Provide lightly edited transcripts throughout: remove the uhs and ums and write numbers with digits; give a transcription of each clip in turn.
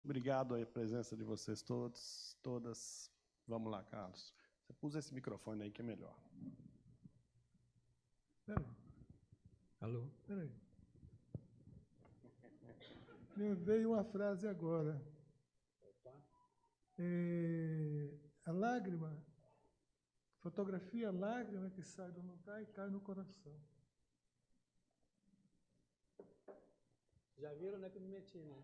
Obrigado a presença de vocês todos, todas. Vamos lá, Carlos. Você pôs esse microfone aí que é melhor. Peraí. Alô? Peraí. Me veio uma frase agora. A lágrima, fotografia, a lágrima que sai do lugar e cai no coração. Já viram, né, que eu me meti, né?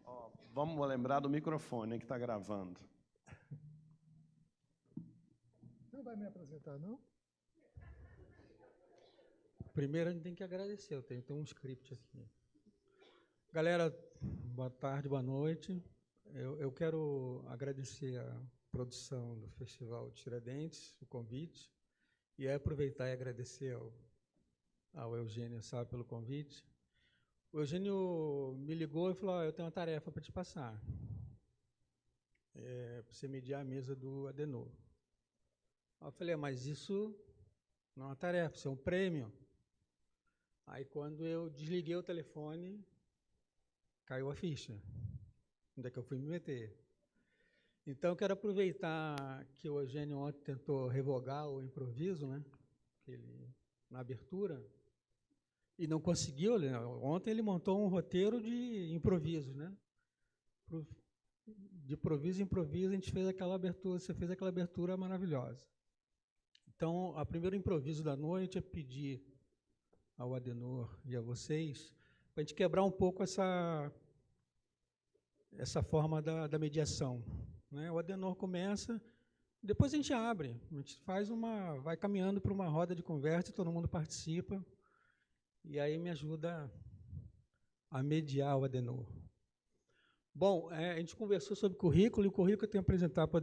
Ó, vamos lembrar do microfone que está gravando. Não vai me apresentar, não? Primeiro a gente tem que agradecer, eu tenho um script aqui. Galera, boa tarde, boa noite. Eu quero agradecer a produção do Festival Tiradentes, o convite, e aproveitar e agradecer ao Eugênio Sá pelo convite. O Eugênio me ligou e falou, eu tenho uma tarefa para te passar. Para você mediar a mesa do Adenor. Eu falei, mas isso não é uma tarefa, isso é um prêmio. Aí, quando eu desliguei o telefone, caiu a ficha. Onde é que eu fui me meter? Então, eu quero aproveitar que o Eugênio ontem tentou revogar o improviso, né? Na abertura, e não conseguiu. Ontem ele montou um roteiro de improviso, né? De improviso em improviso, a gente fez aquela abertura, você fez aquela abertura maravilhosa. Então, o primeiro improviso da noite é pedir ao Adenor e a vocês para a gente quebrar um pouco essa forma da mediação, né? O Adenor começa, depois a gente abre, a gente vai caminhando para uma roda de conversa, todo mundo participa, e aí me ajuda a mediar o Adenor. Bom, a gente conversou sobre currículo, e o currículo que eu tenho a apresentar para o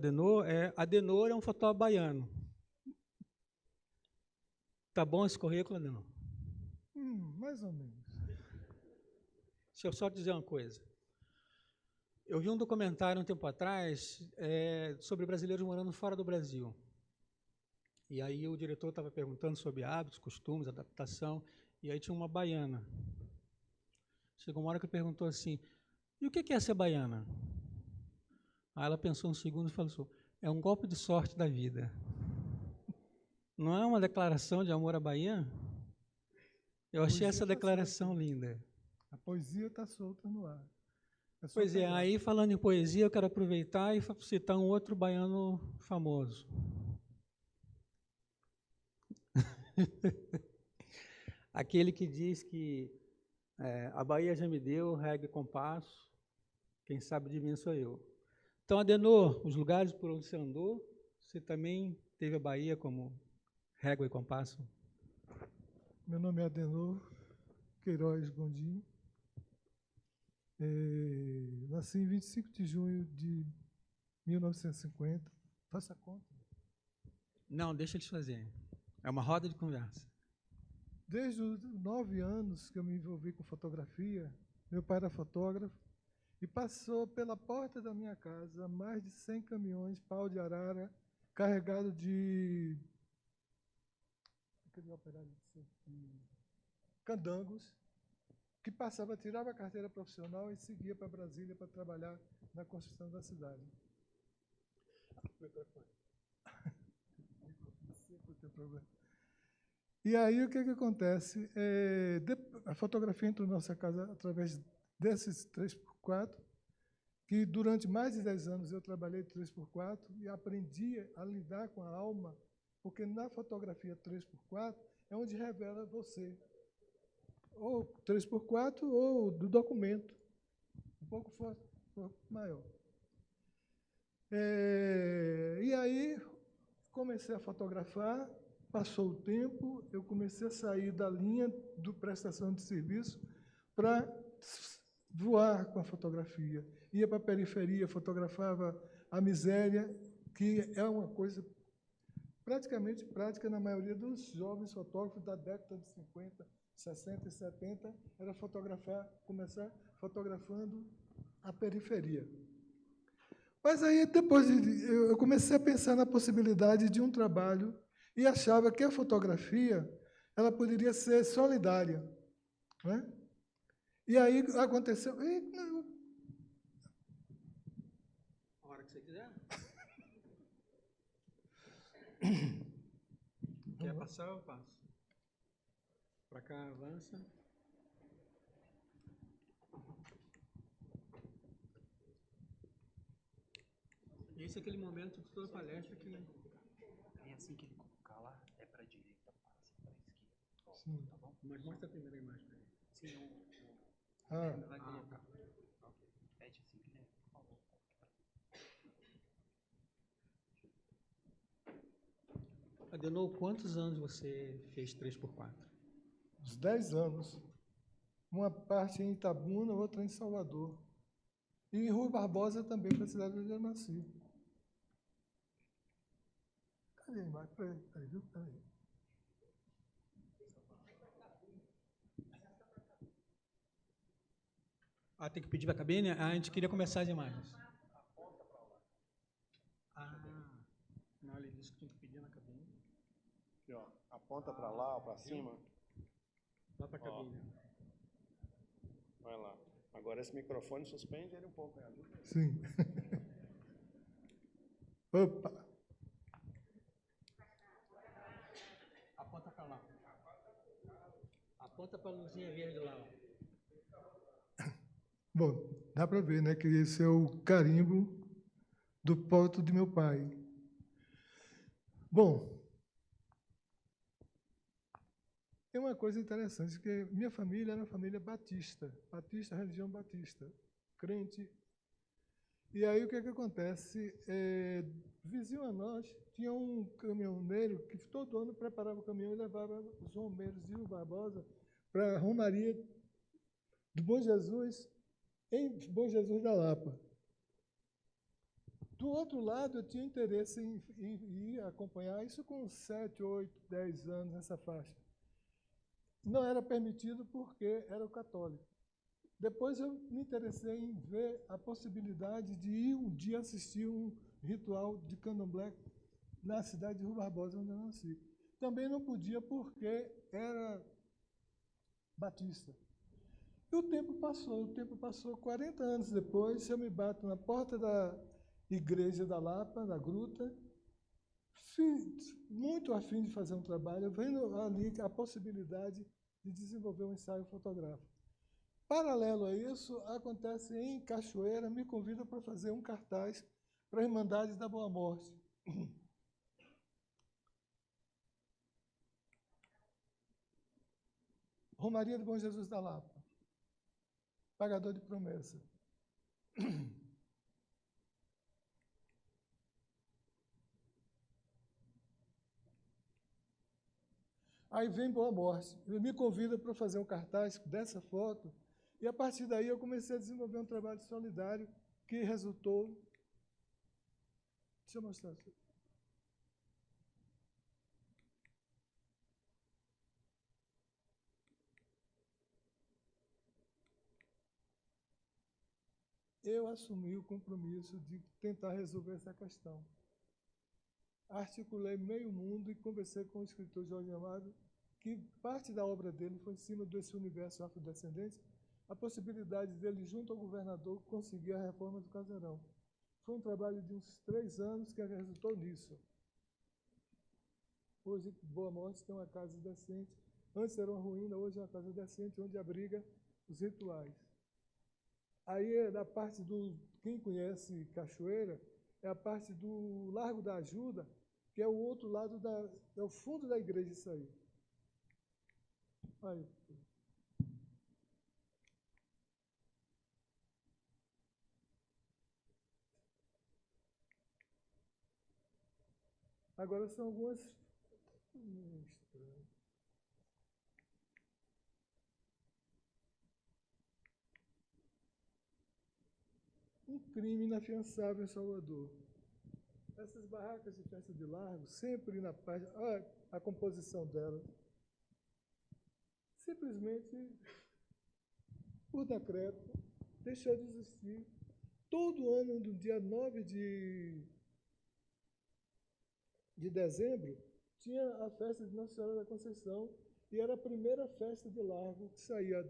Adenor é um fotógrafo baiano. Tá bom esse currículo, Adenor? Mais ou menos. Deixa eu só dizer uma coisa. Eu vi um documentário um tempo atrás sobre brasileiros morando fora do Brasil. E aí o diretor estava perguntando sobre hábitos, costumes, adaptação, e aí tinha uma baiana. Chegou uma hora que ele perguntou assim, e o que é ser baiana? Aí ela pensou um segundo e falou assim, é um golpe de sorte da vida. Não é uma declaração de amor à Bahia? Eu achei essa declaração linda. A poesia está solta no ar. Pois é, aí falando em poesia, eu quero aproveitar e citar um outro baiano famoso. Aquele que diz que a Bahia já me deu régua e compasso, quem sabe de mim sou eu. Então, Adenor, os lugares por onde você andou, você também teve a Bahia como régua e compasso? Meu nome é Adenor Queiroz Gondim. Nasci em 25 de junho de 1950. Faça a conta. Não, deixa eles fazerem. É uma roda de conversa. Desde os 9 anos que eu me envolvi com fotografia, meu pai era fotógrafo, e passou pela porta da minha casa mais de 100 caminhões, pau de arara, carregado de candangos, que passava, tirava a carteira profissional e seguia para Brasília para trabalhar na construção da cidade. E aí o que acontece? A fotografia entrou na nossa casa através desses 3x4, que durante mais de 10 anos eu trabalhei 3x4 e aprendi a lidar com a alma, porque na fotografia 3x4 é onde revela você, ou 3x4 ou do documento, um pouco maior. E aí comecei a fotografar, passou o tempo, eu comecei a sair da linha de prestação de serviço para voar com a fotografia. Ia para a periferia, fotografava a miséria, que é uma coisa praticamente prática na maioria dos jovens fotógrafos da década de 50, 60 e 70, era começar fotografando a periferia. Mas aí, depois, eu comecei a pensar na possibilidade de um trabalho e achava que a fotografia ela poderia ser solidária, né? E aí aconteceu, Quer passar, eu passo. Para cá, avança. Esse é aquele momento de toda palestra que... É assim que ele colocar lá, é para a direita, passa para a esquerda. Pronto, Sim. tá bom? Mas mostra a primeira imagem para ele. Sim, Ah, vai colocar. Ok. Pede assim, Guilherme, por favor. Adenor, quantos anos você fez 3x4? uns 10 anos. Uma parte em Itabuna, outra em Salvador. E em Rui Barbosa também, para a cidade onde eu nasci. Cadê a imagem? Peraí, viu? Peraí. Ah, tem que pedir para a cabine? Ah, a gente queria começar as imagens. Ah, não, ele disse que tinha que pedir na cabine. Aqui, ó. Aponta para lá ou para cima. Lá para a Ó. cabine. Vai lá. Agora esse microfone suspende ele um pouco. Né? Sim. Opa! Aponta para lá. Aponta para a luzinha verde lá. Ó. Bom, dá para ver, né, que esse é o carimbo do poto de meu pai. Bom, tem uma coisa interessante, que minha família era uma família batista, religião batista, crente. E aí o que é que acontece? Vizinho a nós tinha um caminhoneiro que todo ano preparava o caminhão e levava os romeiros de Rio Barbosa para a Romaria do Bom Jesus, em Bom Jesus da Lapa. Do outro lado, eu tinha interesse em ir acompanhar isso com 7, 8, 10 anos, nessa faixa. Não era permitido porque era o católico. Depois eu me interessei em ver a possibilidade de ir um dia assistir um ritual de candomblé na cidade de Rui Barbosa, onde eu nasci. Também não podia porque era batista. E o tempo passou. 40 anos depois, eu me bato na porta da igreja da Lapa, da Gruta, muito afim de fazer um trabalho, vendo ali a possibilidade de desenvolver um ensaio fotográfico. Paralelo a isso, acontece em Cachoeira, me convida para fazer um cartaz para a Irmandade da Boa Morte. Romaria do Bom Jesus da Lapa. Pagador de promessa. Aí vem Boa Morte. Ele me convida para fazer um cartaz dessa foto. E, a partir daí, eu comecei a desenvolver um trabalho solidário que resultou... Deixa eu mostrar. Eu assumi o compromisso de tentar resolver essa questão. Articulei meio mundo e conversei com o escritor Jorge Amado, que parte da obra dele foi em cima desse universo afrodescendente, a possibilidade dele, junto ao governador, conseguir a reforma do Casarão. Foi um trabalho de uns 3 anos que resultou nisso. Hoje, Boa Morte tem uma casa decente. Antes era uma ruína, hoje é uma casa decente, onde abriga os rituais. Aí, da parte do... Quem conhece Cachoeira, é a parte do Largo da Ajuda, que é o outro lado é o fundo da igreja, isso aí. Aí. Agora são algumas... Um crime inafiançável em Salvador. Essas barracas de festa de largo, sempre na parte... Olha a composição delas. Simplesmente, por decreto, deixou de existir. Todo ano, no dia 9 de dezembro, tinha a festa de Nossa Senhora da Conceição, e era a primeira festa de largo que saía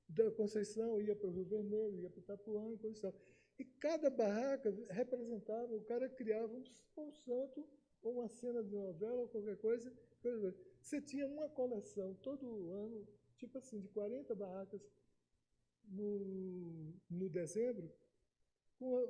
da Conceição, ia para o Rio Vermelho, ia para o Itapuã e coisa e tal. E cada barraca representava, o cara criava um santo ou uma cena de novela, ou qualquer coisa. Você tinha uma coleção todo ano, tipo assim, de 40 barracas no dezembro, com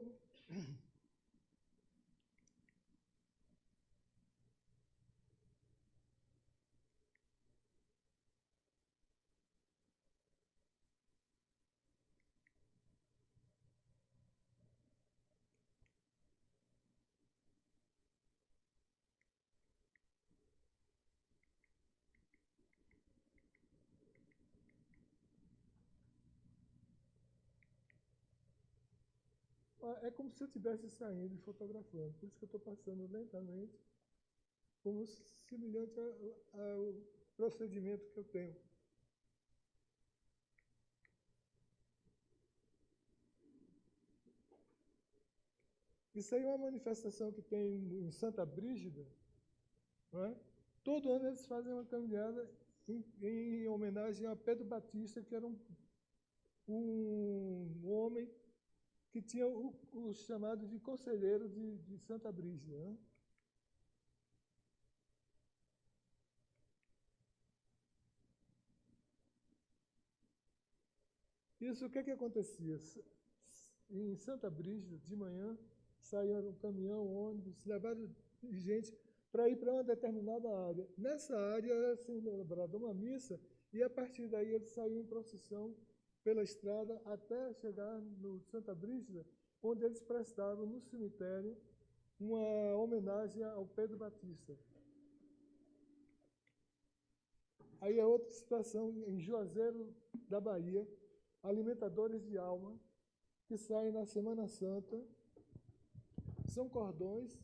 é como se eu estivesse saindo e fotografando. Por isso que eu estou passando lentamente, como semelhante ao procedimento que eu tenho. Isso aí é uma manifestação que tem em Santa Brígida, não é? Todo ano eles fazem uma caminhada em homenagem a Pedro Batista, que era um homem que tinha o chamado de conselheiro de Santa Brígida, né? Isso, o que que acontecia? Em Santa Brígida, de manhã, saía um caminhão, ônibus, levaram gente para ir para uma determinada área. Nessa área era celebrada uma missa e, a partir daí, eles saíam em procissão pela estrada até chegar no Santa Brígida, onde eles prestavam no cemitério uma homenagem ao Pedro Batista. Aí é outra situação, em Juazeiro da Bahia, alimentadores de alma, que saem na Semana Santa, são cordões.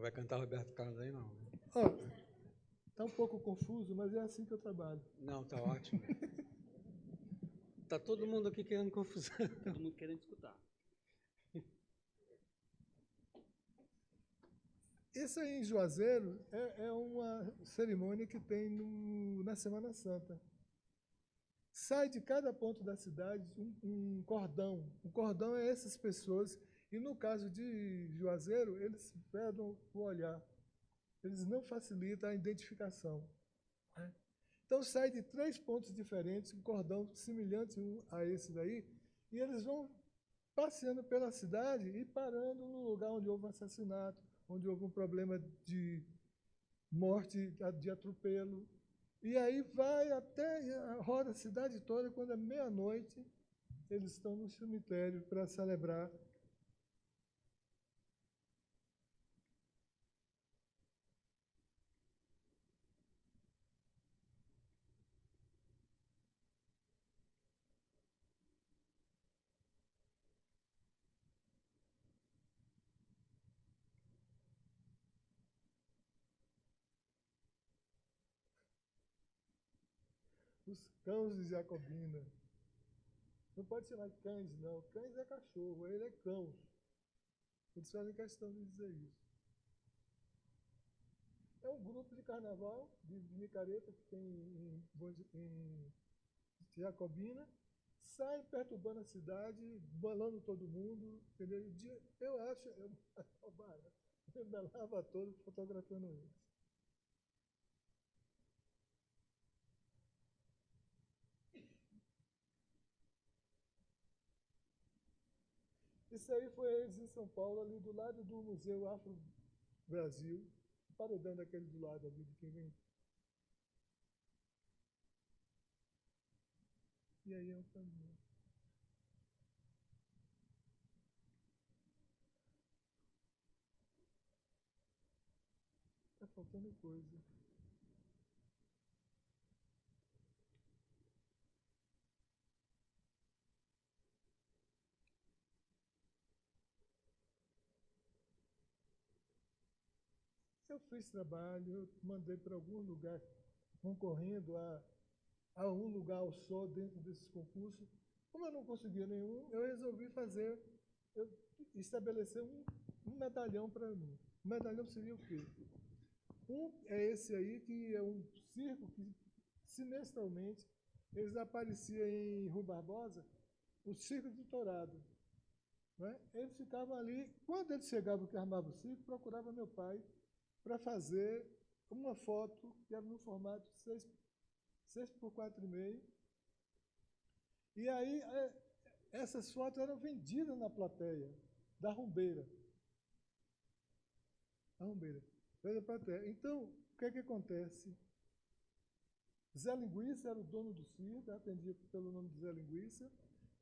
Vai cantar Roberto Carlos aí, não? Está um pouco confuso, mas é assim que eu trabalho. Não, tá ótimo. Tá todo mundo aqui querendo confusão. Todo mundo querendo escutar. Isso aí em Juazeiro é uma cerimônia que tem na Semana Santa. Sai de cada ponto da cidade um cordão. O cordão é essas pessoas, e no caso de Juazeiro, eles vedam o olhar. Eles não facilitam a identificação, né? Então sai de 3 pontos diferentes, um cordão semelhante a esse daí, e eles vão passeando pela cidade e parando no lugar onde houve um assassinato, onde houve um problema de morte, de atropelo. E aí vai até, roda a cidade toda, quando é meia-noite, eles estão no cemitério para celebrar. Os cães de Jacobina. Não pode chamar de cães, não. Cães é cachorro, ele é cãos. Eles fazem questão de dizer isso. É um grupo de carnaval, de micareta, que tem em Jacobina, sai perturbando a cidade, balando todo mundo, entendeu? Eu acho, eu me lava todo fotografando eles. Isso aí foi eles em São Paulo, ali do lado do Museu Afro Brasil, paredão daquele do lado ali de quem vem. E aí é um caminho. Está faltando coisa. Eu fiz trabalho, eu mandei para algum lugar concorrendo a um lugar ao só dentro desses concursos. Como eu não conseguia nenhum, eu resolvi estabelecer um medalhão para mim. O medalhão seria o quê? Um é esse aí, que é um circo que, semestralmente, eles apareciam em Rua Barbosa, o Circo de Tourado. Né? Eles ficavam ali, quando eles chegavam que armavam o circo, procurava meu pai para fazer uma foto que era no formato 6 por 4,5. E aí, essas fotos eram vendidas na plateia da Rumbeira. A Rumbeira. Então, o que é que acontece? Zé Linguiça era o dono do circo, atendia pelo nome de Zé Linguiça.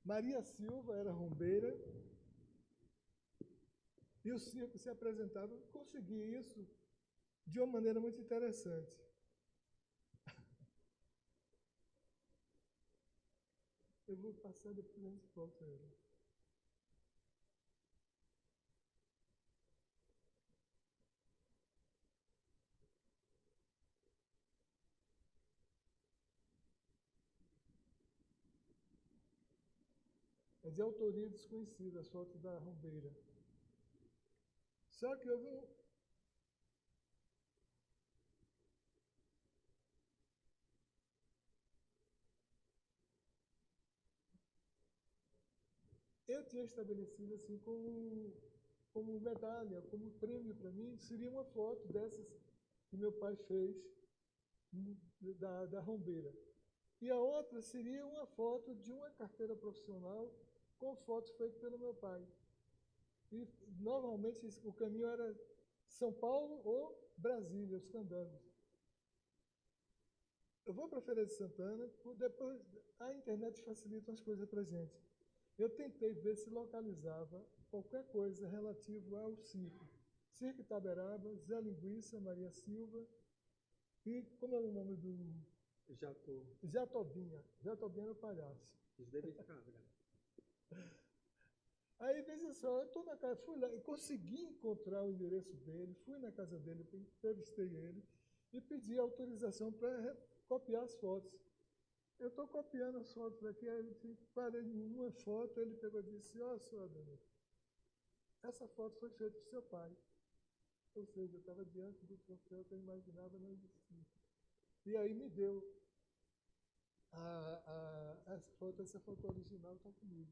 Maria Silva era rumbeira. E o circo se apresentava. Consegui isso de uma maneira muito interessante. Eu vou passar depois a gente volta a ele. É de autoria desconhecida, as fotos da Rumbeira. Só que houve um... Eu tinha estabelecido assim como medalha, como prêmio para mim, seria uma foto dessas que meu pai fez da Rumbeira. E a outra seria uma foto de uma carteira profissional com fotos feitas pelo meu pai. E, normalmente, o caminho era São Paulo ou Brasília, os candangos. Eu vou para a Feira de Santana, depois a internet facilita as coisas para a gente. Eu tentei ver se localizava qualquer coisa relativa ao circo. Circo Itaberaba, Zé Linguiça, Maria Silva e, como é o nome do... Jatobinha. Jatobinha era o palhaço. Eles devem ficar, né? Aí, veja só, eu estou na casa, fui lá e consegui encontrar o endereço dele, fui na casa dele, entrevistei ele e pedi autorização para copiar as fotos. Eu estou copiando as fotos aqui, aí eu parei em uma foto, ele pegou e disse, ó, senhora Dona, essa foto foi feita por seu pai. Ou seja, eu estava diante do troféu que eu imaginava não existir. E aí me deu essa foto original está comigo.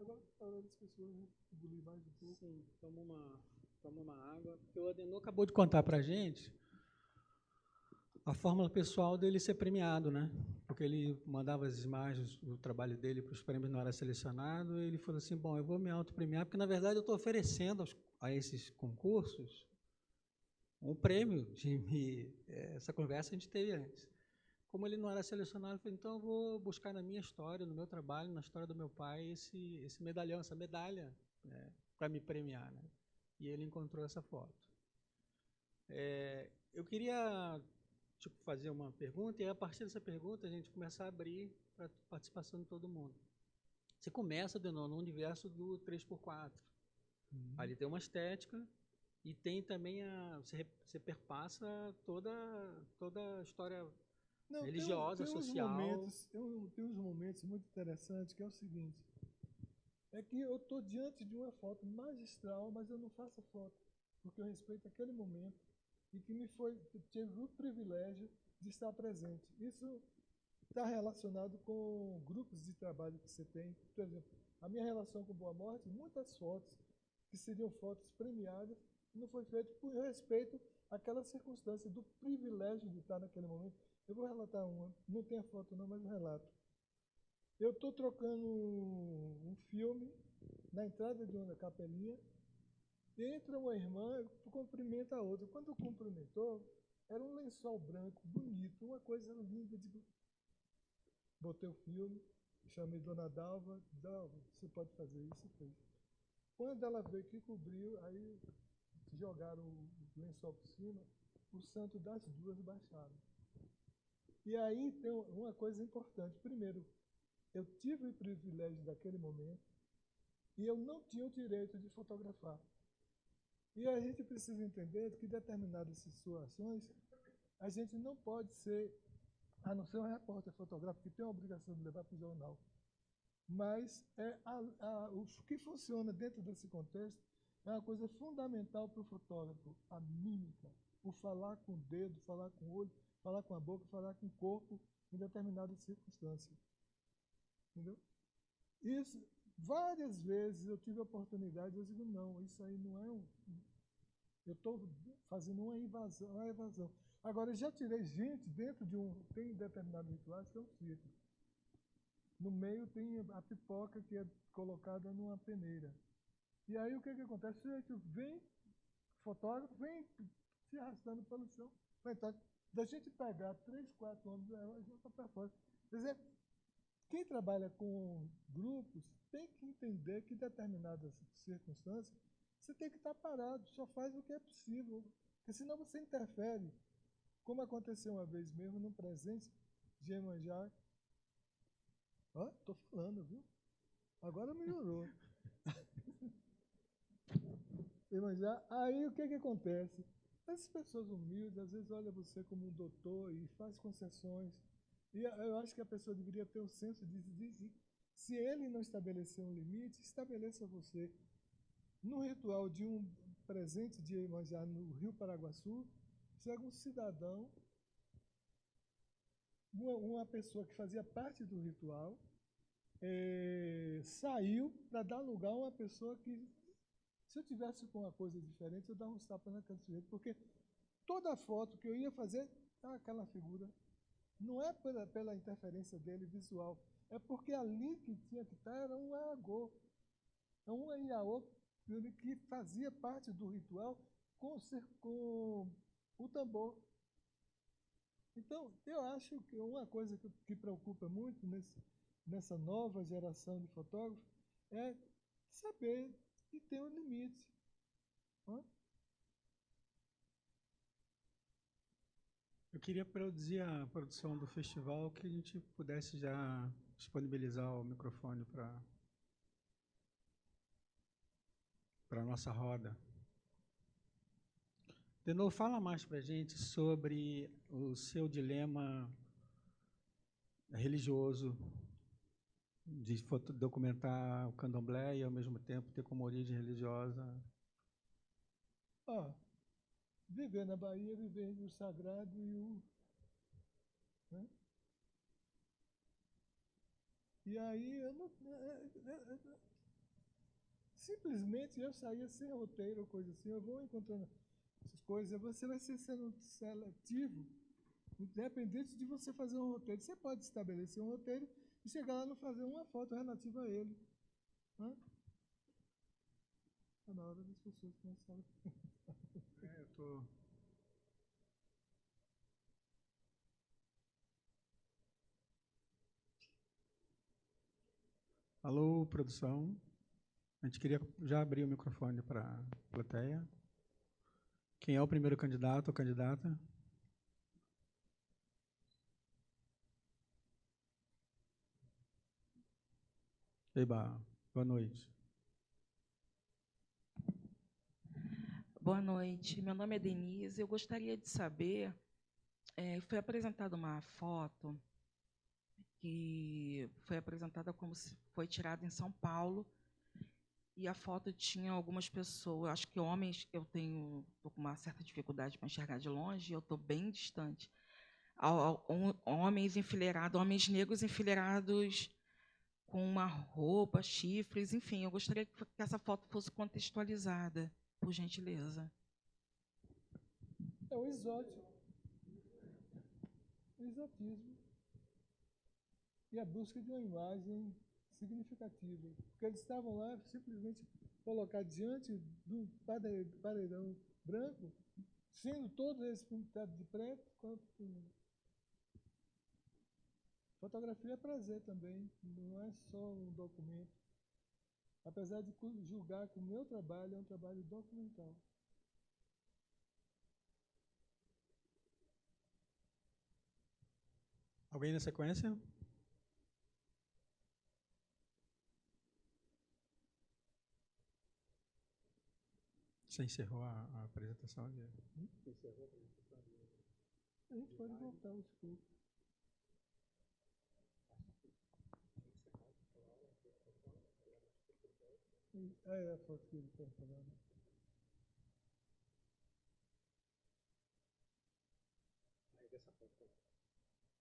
Agora, a hora das pessoas engolir mais um pouco. Sim, toma uma água. Porque o Adenor acabou de contar para a gente a fórmula pessoal dele ser premiado, né? Porque ele mandava as imagens do trabalho dele para os prêmios, não era selecionado, e ele falou assim, bom, eu vou me autopremiar, porque, na verdade, eu estou oferecendo a esses concursos um prêmio. Essa conversa a gente teve antes. Como ele não era selecionado, eu falei, então eu vou buscar na minha história, no meu trabalho, na história do meu pai, esse medalhão, essa medalha, né, para me premiar, né? E ele encontrou essa foto. Eu queria fazer uma pergunta, e a partir dessa pergunta a gente começar a abrir para a participação de todo mundo. Você começa, de novo, no universo do 3x4. Ali tem uma estética e tem também você perpassa toda a história religiosa, social. Tem uns momentos muito interessantes, que é o seguinte, é que eu estou diante de uma foto magistral, mas eu não faço a foto, porque eu respeito aquele momento e que tive o privilégio de estar presente. Isso está relacionado com grupos de trabalho que você tem. Por exemplo, a minha relação com Boa Morte, muitas fotos que seriam fotos premiadas, não foi feito por respeito àquela circunstância do privilégio de estar naquele momento. Eu vou relatar uma, não tem a foto não, mas eu relato. Eu estou trocando um filme na entrada de uma capelinha, entra uma irmã, cumprimenta a outra. Quando cumprimentou, era um lençol branco, bonito, uma coisa linda. Botei o filme, chamei Dona Dalva, você pode fazer isso? Fez. Quando ela veio que cobriu, aí jogaram o lençol por cima, o santo das duas baixaram. E aí tem uma coisa importante. Primeiro, eu tive o privilégio daquele momento e eu não tinha o direito de fotografar. E a gente precisa entender que em determinadas situações a gente não pode ser, a não ser um repórter fotográfico que tem a obrigação de levar para o jornal. Mas o que funciona dentro desse contexto é uma coisa fundamental para o fotógrafo, a mímica, o falar com o dedo, falar com o olho, falar com a boca, falar com o corpo em determinadas circunstâncias. Entendeu? Isso, várias vezes eu tive a oportunidade, eu digo, não, isso aí não é eu estou fazendo uma evasão. Agora, eu já tirei gente dentro de tem determinados rituais que é um circo. No meio tem a pipoca que é colocada numa peneira. E aí o que acontece? O sujeito vem, fotógrafo, vem se arrastando pelo chão. Então, da gente pegar 3, 4 homens, ela já está para fora. Quer dizer, quem trabalha com grupos tem que entender que em determinadas circunstâncias você tem que estar parado, só faz o que é possível, porque senão você interfere. Como aconteceu uma vez mesmo no presente de Iemanjá. Ó, estou falando, viu? Agora melhorou. Iemanjá, aí o que acontece? Essas pessoas humildes, às vezes, olham você como um doutor e faz concessões. E eu acho que a pessoa deveria ter o senso de se ele não estabelecer um limite, estabeleça você. No ritual de um presente de Iemanjá no Rio Paraguaçu, chega um cidadão, uma pessoa que fazia parte do ritual, saiu para dar lugar a uma pessoa que, se eu tivesse com uma coisa diferente, eu dava uns tapas na cara do sujeito, porque toda foto que eu ia fazer, aquela figura. Não é pela interferência dele visual, é porque ali que tinha que estar era um Iagô. É um Iaô que fazia parte do ritual com o tambor. Então, eu acho que uma coisa que preocupa muito nessa nova geração de fotógrafos é saber que tem um limite. Hã? Eu queria produzir a produção do festival que a gente pudesse já disponibilizar o microfone para a nossa roda. De novo, fala mais para a gente sobre o seu dilema religioso de documentar o candomblé e, ao mesmo tempo, ter como origem religiosa. Viver na Bahia, viver o sagrado e o... Né? E aí, simplesmente eu saía sem roteiro ou coisa assim, eu vou encontrando essas coisas, você vai ser sendo seletivo, independente de você fazer um roteiro. Você pode estabelecer um roteiro e chegar lá e não fazer uma foto relativa a ele. Está na hora das pessoas começarem a... Eu estou... Alô, produção. A gente queria já abrir o microfone para a plateia. Quem é o primeiro candidato ou candidata? Eba, boa noite. Boa noite, meu nome é Denise. Eu gostaria de saber, foi apresentada uma foto que foi apresentada como se foi tirada em São Paulo, e a foto tinha algumas pessoas, acho que homens, eu estou com uma certa dificuldade para enxergar de longe, eu estou bem distante. Homens enfileirados, homens negros enfileirados com uma roupa, chifres, enfim, eu gostaria que essa foto fosse contextualizada, por gentileza. É o exótico. O exotismo. E a busca de uma imagem significativa. Porque eles estavam lá simplesmente colocados diante do paredão branco, sendo todos eles pintados de preto. Fotografia é prazer também, não é só um documento. Apesar de julgar que o meu trabalho é um trabalho documental. Alguém na sequência? Você encerrou a apresentação? Você encerrou a apresentação? A gente pode voltar aos poucos. É a foto que ele está falando.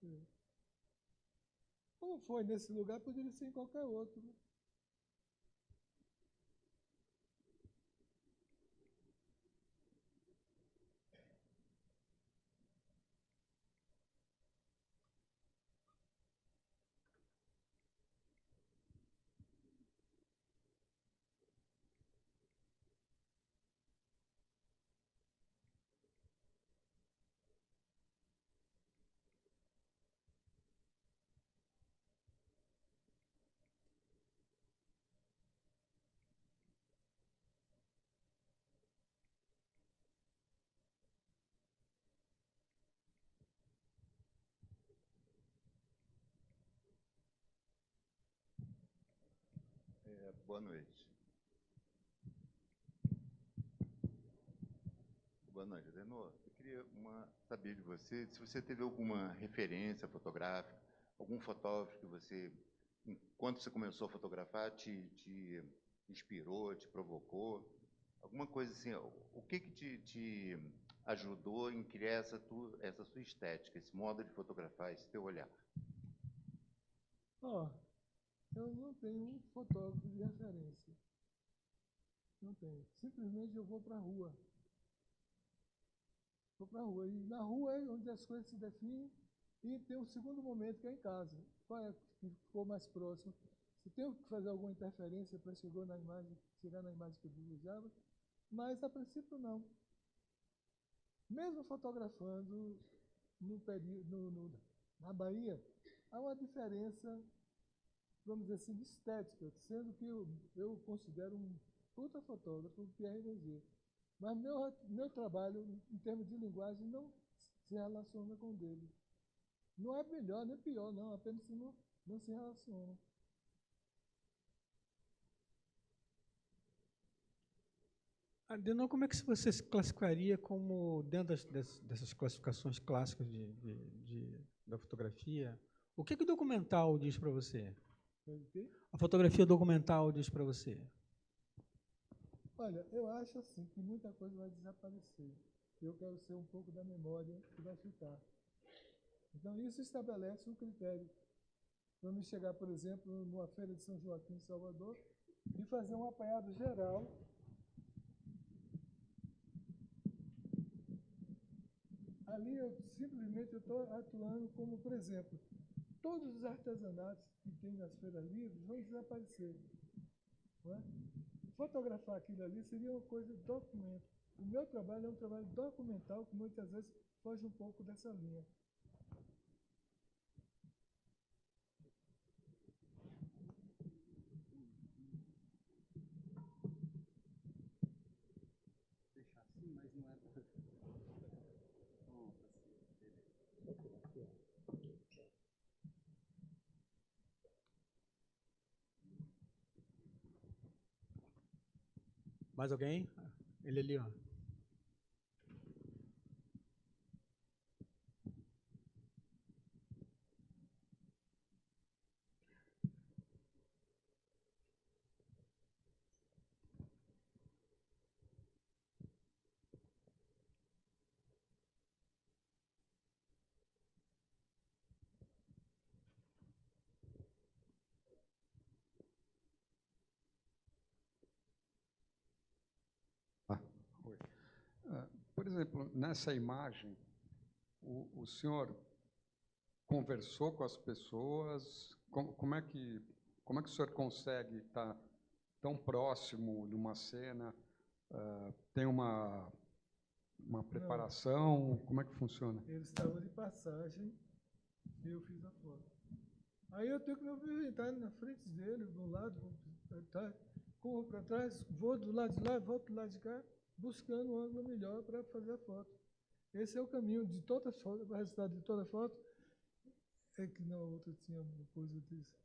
É. Como foi nesse lugar, poderia ser em qualquer outro. Né? Boa noite. Boa noite, Adenor. Eu queria saber de você se você teve alguma referência fotográfica, algum fotógrafo que você, enquanto você começou a fotografar, te inspirou, te provocou, alguma coisa assim. O que te ajudou em criar essa sua estética, esse modo de fotografar, esse teu olhar? Eu não tenho um fotógrafo de referência. Não tenho. Simplesmente eu vou para a rua. Vou para a rua. E na rua é onde as coisas se definem. E tem um segundo momento que é em casa. Qual é que ficou mais próximo? Se tenho que fazer alguma interferência para chegar na imagem que eu desejava, mas a princípio não. Mesmo fotografando na Bahia, há uma diferença, vamos dizer assim, de estética, sendo que eu considero um puta fotógrafo, o Pierre Roger. Mas meu trabalho, em termos de linguagem, não se relaciona com o dele. Não é melhor nem pior, não, apenas não se relaciona. Adenor, como é que você se classificaria como, dentro dessas classificações clássicas da fotografia, o que o documental diz para você? A fotografia documental diz para você? Olha, eu acho assim que muita coisa vai desaparecer. Eu quero ser um pouco da memória que vai ficar. Então, isso estabelece um critério. Vamos chegar, por exemplo, numa feira de São Joaquim, em Salvador, e fazer um apanhado geral. Ali, eu estou atuando como, por exemplo, todos os artesanatos que tem nas feiras livres vão desaparecer. Não é? Fotografar aquilo ali seria uma coisa de documento. O meu trabalho é um trabalho documental que muitas vezes foge um pouco dessa linha. Deixar assim, mas não é. Mais alguém? Ele ali, ó. Oi. Por exemplo, nessa imagem, o senhor conversou com as pessoas? Como é que o senhor consegue estar tão próximo de uma cena? Tem uma preparação? Não. Como é que funciona? Eles estavam de passagem e eu fiz a foto. Aí eu tenho que me movimentar na frente dele, do lado, corro para trás, vou do lado de lá, volto do lado de cá, buscando um ângulo melhor para fazer a foto. Esse é o caminho de toda foto, o resultado de toda foto. É que na outra tinha uma coisa disso.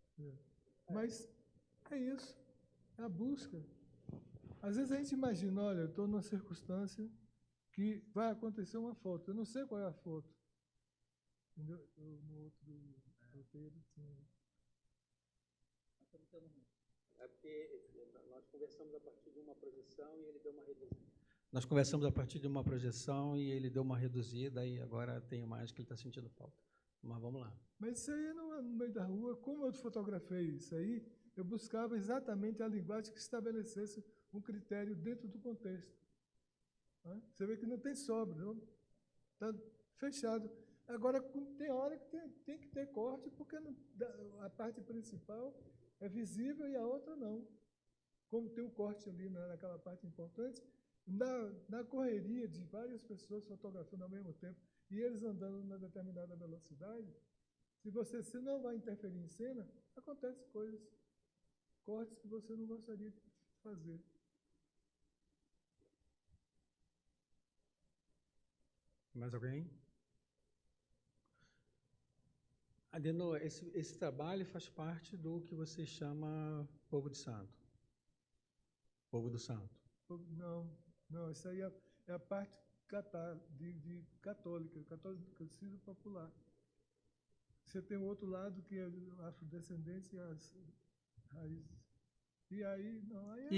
Mas é isso, é a busca. Às vezes a gente imagina, olha, eu estou numa circunstância que vai acontecer uma foto, eu não sei qual é a foto. Entendeu? No outro roteiro tinha. É porque nós conversamos a partir de uma projeção e ele deu uma reduzida. Nós conversamos a partir de uma projeção e ele deu uma reduzida e agora tem imagem que ele está sentindo falta. Mas vamos lá. Mas isso aí não é no meio da rua. Como eu fotografei isso aí, eu buscava exatamente a linguagem que estabelecesse um critério dentro do contexto. Né? Você vê que não tem sobra, está fechado. Agora, tem hora que tem que ter corte, porque a parte principal é visível e a outra não. Como tem um corte ali naquela parte importante, na correria de várias pessoas fotografando ao mesmo tempo e eles andando numa determinada velocidade, se você não vai interferir em cena, acontecem coisas, cortes que você não gostaria de fazer. Mais alguém? Adenor, esse trabalho faz parte do que você chama Povo de Santo. Povo do Santo. Não, isso aí é a parte de católica, catolicismo popular. Você tem o outro lado, que é a afrodescendência e as raízes. E aí, não, aí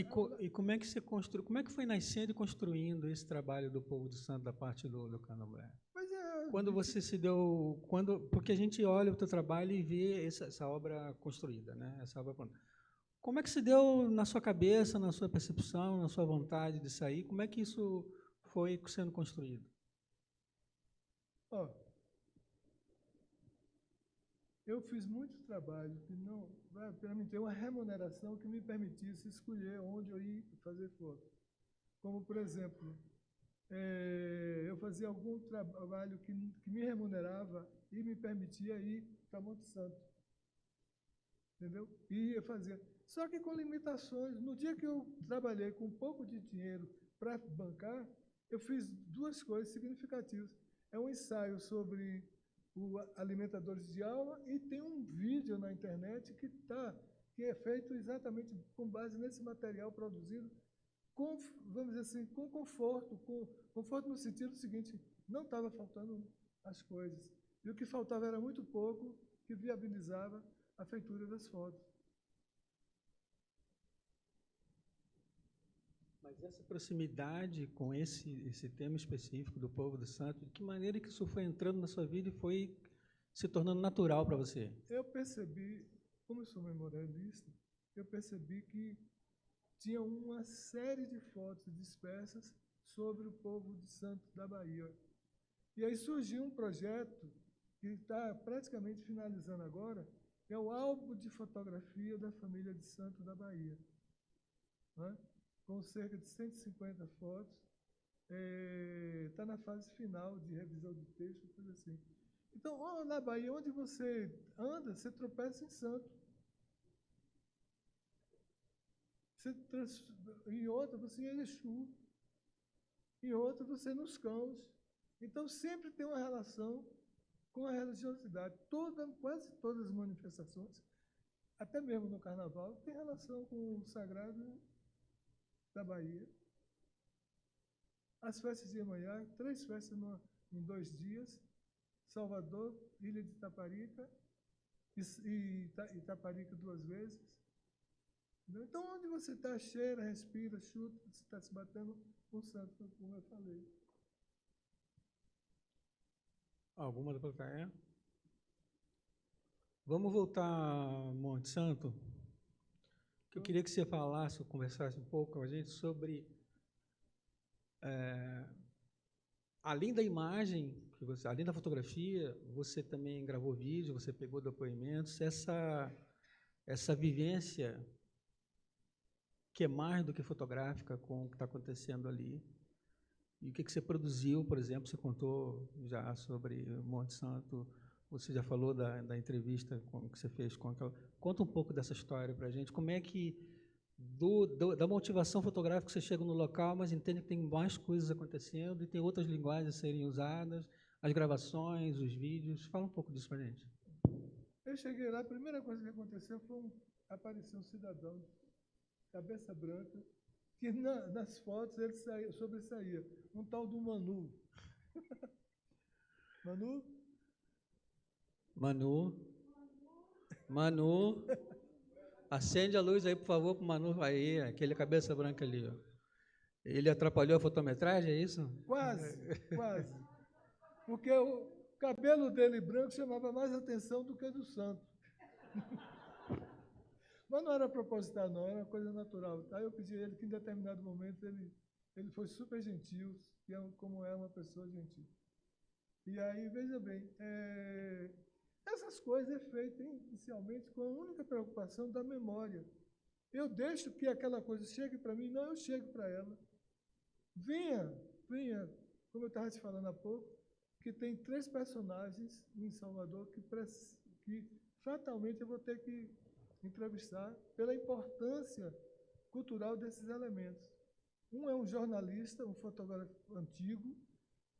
E como é que você construiu, como é que foi nascendo e construindo esse trabalho do Povo do Santo da parte do Candomblé? Quando você se deu, porque a gente olha o teu trabalho e vê essa obra construída, né? Essa obra pronta. Como é que se deu na sua cabeça, na sua percepção, na sua vontade de sair? Como é que isso foi sendo construído? Eu fiz muito trabalho que não, para mim ter uma remuneração que me permitisse escolher onde eu ia fazer foto. Como, por exemplo, eu fazia algum trabalho que me remunerava e me permitia ir para Monte Santo. Entendeu? E ia fazer. Só que com limitações. No dia que eu trabalhei com um pouco de dinheiro para bancar, eu fiz duas coisas significativas. É um ensaio sobre o Alimentadores de Alma e tem um vídeo na internet que é feito exatamente com base nesse material produzido com, vamos dizer assim, com conforto no sentido seguinte, não estava faltando as coisas. E o que faltava era muito pouco que viabilizava a feitura das fotos. Mas essa proximidade com esse tema específico do Povo do Santo, de que maneira que isso foi entrando na sua vida e foi se tornando natural para você? Eu percebi, como eu sou memorialista, eu percebi que tinha uma série de fotos dispersas sobre o Povo de Santo da Bahia. E aí surgiu um projeto que está praticamente finalizando agora, que é o álbum de fotografia da família de Santo da Bahia, né? Com cerca de 150 fotos. Está na fase final de revisão do texto, coisa assim. Então, na Bahia, onde você anda, você tropeça em santo. Em outra, você em Exu. Em outra, você nos cãos. Então, sempre tem uma relação com a religiosidade. Quase todas as manifestações, até mesmo no Carnaval, tem relação com o sagrado da Bahia. As festas de Iemanjá, 3 festas em 2 dias, Salvador, Ilha de Itaparica e Itaparica 2 vezes. Então, onde você está, cheira, respira, chuta, você está se batendo com o santo, como eu falei. Alguma da plateia? Vamos voltar a Monte Santo? Eu queria que você falasse, ou conversasse um pouco com a gente sobre, além da imagem, além da fotografia, você também gravou vídeo, você pegou depoimentos, essa vivência que é mais do que fotográfica com o que está acontecendo ali. E o que você produziu, por exemplo, você contou já sobre Monte Santo, você já falou da entrevista que você fez com aquela... Conta um pouco dessa história para a gente. Como é que, da motivação fotográfica, você chega no local, mas entende que tem mais coisas acontecendo e tem outras linguagens a serem usadas, as gravações, os vídeos. Fala um pouco disso para a gente. Eu cheguei lá, a primeira coisa que aconteceu foi aparecer um cidadão, cabeça branca, que nas fotos ele sobressaía. Um tal do Manu. Manu? Manu. Acende a luz aí, por favor, para o Manu. Aí, aquele cabeça branca ali. Ó. Ele atrapalhou a fotometragem, é isso? Quase, quase. Porque o cabelo dele branco chamava mais atenção do que do santo. Mas não era proposital, não, era uma coisa natural. Aí eu pedi a ele que, em determinado momento, ele foi super gentil, como é uma pessoa gentil. E aí, veja bem, essas coisas é feita inicialmente com a única preocupação da memória. Eu deixo que aquela coisa chegue para mim, não, eu chego para ela. Venha, como eu estava te falando há pouco, que tem 3 personagens em Salvador que fatalmente eu vou ter que entrevistar pela importância cultural desses elementos. Um é um jornalista, um fotógrafo antigo,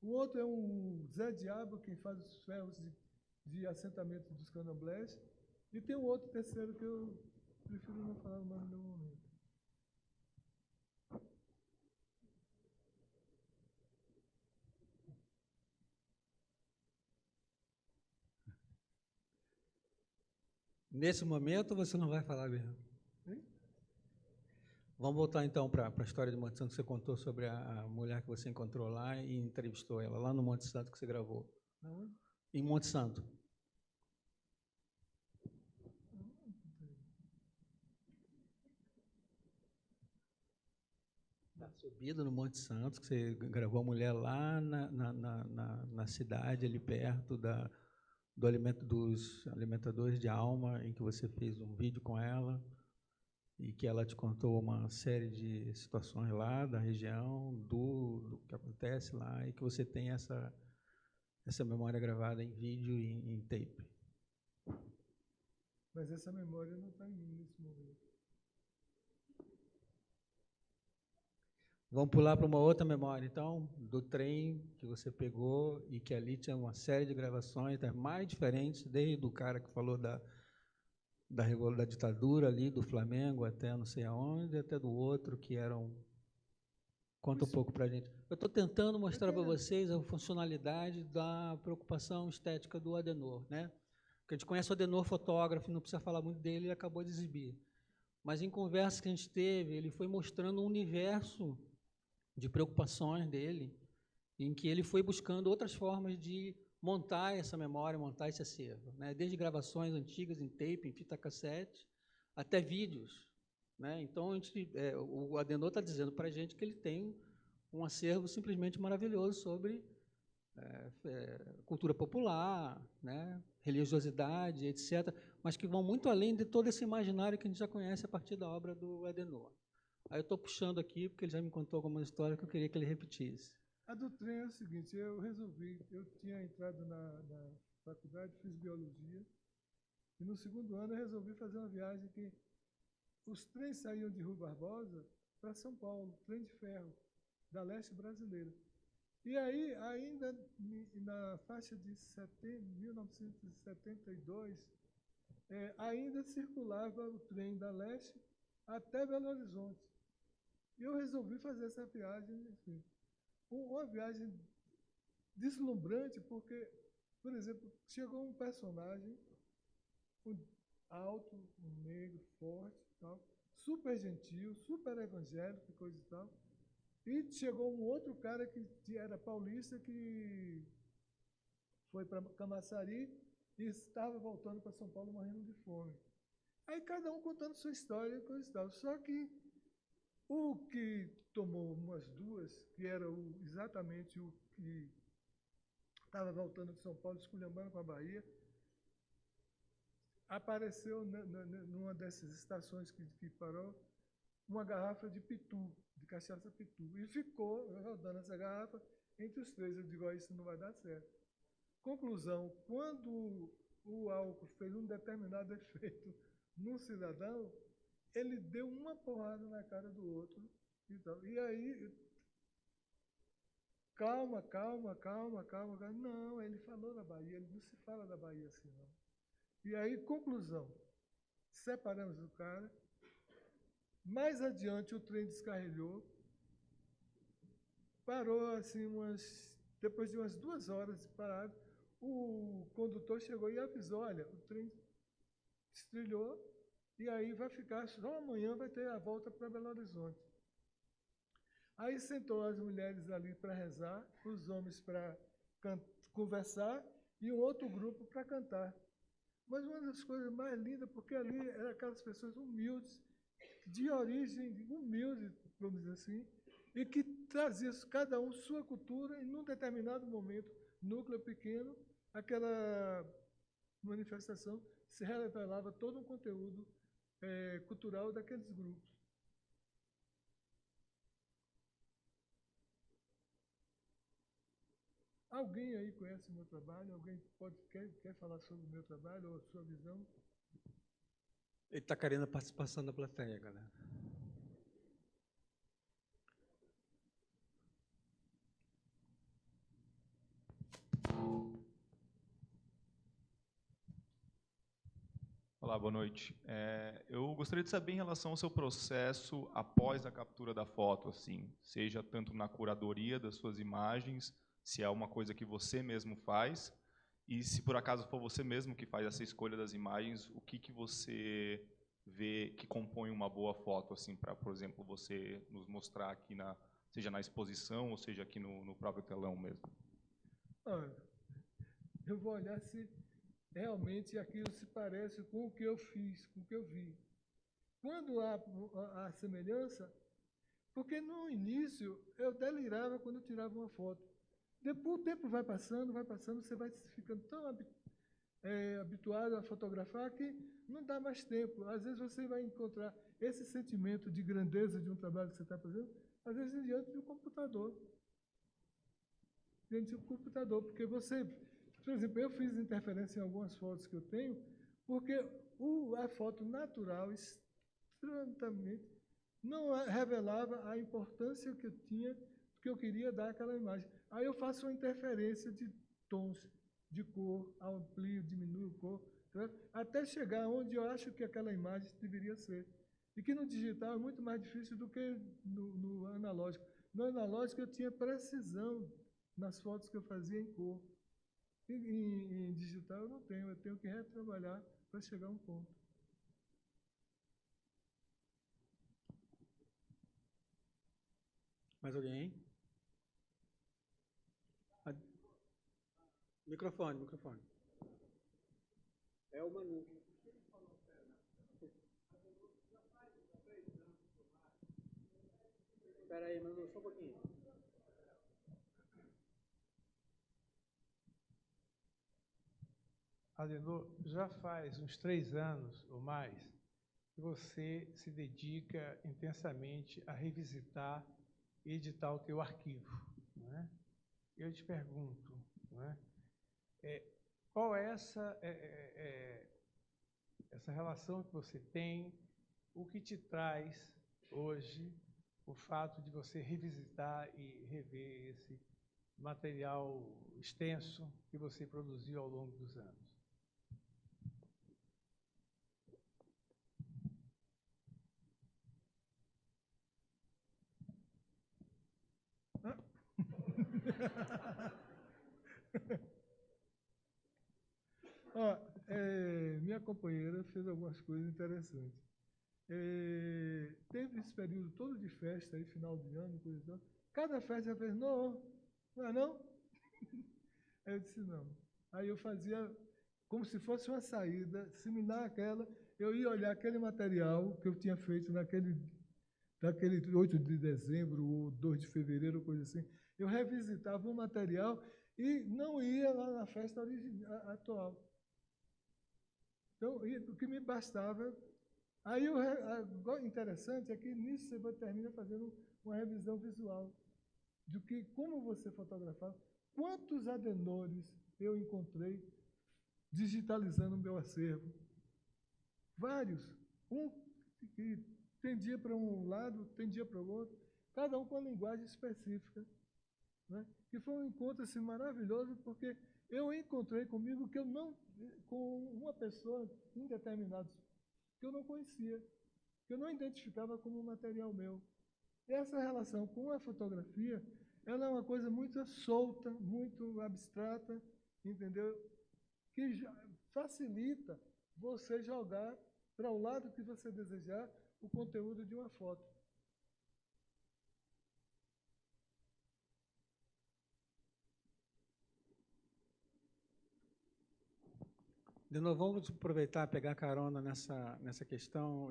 o outro é um Zé Diabo, quem faz os ferros de assentamento dos candomblés, e tem um outro terceiro que eu prefiro não falar o nome no momento. Nesse momento você não vai falar mesmo. Vamos voltar então para a história de Monte Santo que você contou sobre a mulher que você encontrou lá e entrevistou ela, lá no Monte Santo que você gravou. Não? Em Monte Santo. Na subida no Monte Santo, que você gravou a mulher lá na cidade, ali perto dos alimentadores de alma, em que você fez um vídeo com ela e que ela te contou uma série de situações lá da região, do que acontece lá, e que você tem essa memória gravada em vídeo e em tape. Mas essa memória não está em mim nesse momento. Vamos pular para uma outra memória, então, do trem que você pegou e que ali tinha uma série de gravações das mais diferentes, desde o cara que falou da ditadura ali, do Flamengo, até não sei aonde, até do outro, que eram... Conta um pouco para a gente. Eu estou tentando mostrar para vocês a funcionalidade da preocupação estética do Adenor, né? Porque a gente conhece o Adenor fotógrafo, não precisa falar muito dele, ele acabou de exibir. Mas em conversa que a gente teve, ele foi mostrando um universo de preocupações dele, em que ele foi buscando outras formas de montar essa memória, montar esse acervo, né? Desde gravações antigas em tape, em fita cassete, até vídeos, né? Então, o Adenor está dizendo para a gente que ele tem um acervo simplesmente maravilhoso sobre cultura popular, né? Religiosidade, etc., mas que vão muito além de todo esse imaginário que a gente já conhece a partir da obra do Adenor. Aí eu estou puxando aqui, porque ele já me contou algumas histórias que eu queria que ele repetisse. A do trem é o seguinte, eu tinha entrado na faculdade, fiz biologia, e no segundo ano eu resolvi fazer uma viagem que os trens saíam de Rui Barbosa para São Paulo, trem de ferro, da leste brasileira. E aí, ainda na faixa de 1972, ainda circulava o trem da leste até Belo Horizonte. E eu resolvi fazer essa viagem, enfim, uma viagem deslumbrante, porque, por exemplo, chegou um personagem alto, negro, forte, tal, super gentil, super evangélico, coisa e tal. E chegou um outro cara que era paulista, que foi para Camaçari e estava voltando para São Paulo morrendo de fome. Aí cada um contando sua história e coisa e tal. Só que o que tomou umas duas, que era exatamente o que estava voltando de São Paulo, esculhambando com a Bahia, apareceu numa dessas estações que parou, uma garrafa de pitu, de cachaça pitu, e ficou rodando essa garrafa entre os três. Eu digo, isso não vai dar certo. Conclusão, quando o álcool fez um determinado efeito no cidadão, ele deu uma porrada na cara do outro. E aí, calma. Não, ele falou da Bahia, ele não se fala da Bahia assim, não. E aí, conclusão, separamos o cara. Mais adiante, o trem descarrilhou, parou assim, depois de umas 2 horas de parado, o condutor chegou e avisou, olha, o trem destrilhou e aí vai ficar, só amanhã vai ter a volta para Belo Horizonte. Aí sentou as mulheres ali para rezar, os homens para conversar e um outro grupo para cantar. Mas uma das coisas mais lindas, porque ali eram aquelas pessoas humildes, de origem humilde, vamos dizer assim, e que traziam cada um sua cultura, e num determinado momento, núcleo pequeno, aquela manifestação se revelava todo um conteúdo cultural daqueles grupos. Alguém aí conhece o meu trabalho? Alguém quer falar sobre o meu trabalho ou a sua visão? Ele está querendo a participação da plateia, galera. Olá, boa noite. Eu gostaria de saber em relação ao seu processo após a captura da foto, assim, seja tanto na curadoria das suas imagens, se é uma coisa que você mesmo faz, e se por acaso for você mesmo que faz essa escolha das imagens, o que você vê que compõe uma boa foto, assim, para, por exemplo, você nos mostrar aqui, seja na exposição ou seja aqui no próprio telão mesmo? Olha, eu vou olhar se realmente aquilo se parece com o que eu fiz, com o que eu vi. Quando há semelhança, porque no início eu delirava quando eu tirava uma foto. Depois o tempo vai passando, você vai ficando tão habituado a fotografar que não dá mais tempo. Às vezes você vai encontrar esse sentimento de grandeza de um trabalho que você está fazendo, às vezes diante do computador. Diante do computador, porque você... Por exemplo, eu fiz interferência em algumas fotos que eu tenho, porque a foto natural, extremamente, não revelava a importância que eu tinha, que eu queria dar àquela imagem. Aí eu faço uma interferência de tons, de cor, amplio, diminuo a cor, até chegar onde eu acho que aquela imagem deveria ser. E que no digital é muito mais difícil do que no analógico. No analógico eu tinha precisão nas fotos que eu fazia em cor. Em digital eu não tenho, eu tenho que retrabalhar para chegar a um ponto. Mais alguém? Microfone. É o Manu. Espera aí, Manu, só um pouquinho. Adenor, já faz uns 3 anos ou mais que você se dedica intensamente a revisitar e editar o teu arquivo, não é? Eu te pergunto, não é? Qual é essa relação que você tem, o que te traz hoje o fato de você revisitar e rever esse material extenso que você produziu ao longo dos anos? Minha companheira fez algumas coisas interessantes. Teve esse período todo de festa, aí, final de ano, coisa e tal. Cada festa ela fez, não é não? Aí eu disse, não. Aí eu fazia como se fosse uma saída, similar àquela, eu ia olhar aquele material que eu tinha feito daquele 8 de dezembro ou 2 de fevereiro, coisa assim. Eu revisitava o material e não ia lá na festa atual. Então, o que me bastava... Aí, o interessante é que nisso você termina fazendo uma revisão visual do que, como você fotografava, quantos adenores eu encontrei digitalizando o meu acervo. Vários. Um que tendia para um lado, tendia para o outro, cada um com a linguagem específica. Né? Que foi um encontro assim, maravilhoso, porque eu encontrei comigo que eu não, com uma pessoa em determinados, que eu não conhecia, que eu não identificava como material meu. E essa relação com a fotografia, ela é uma coisa muito solta, muito abstrata, entendeu? Que facilita você jogar para o lado que você desejar o conteúdo de uma foto. De novo, vamos aproveitar, pegar carona nessa questão.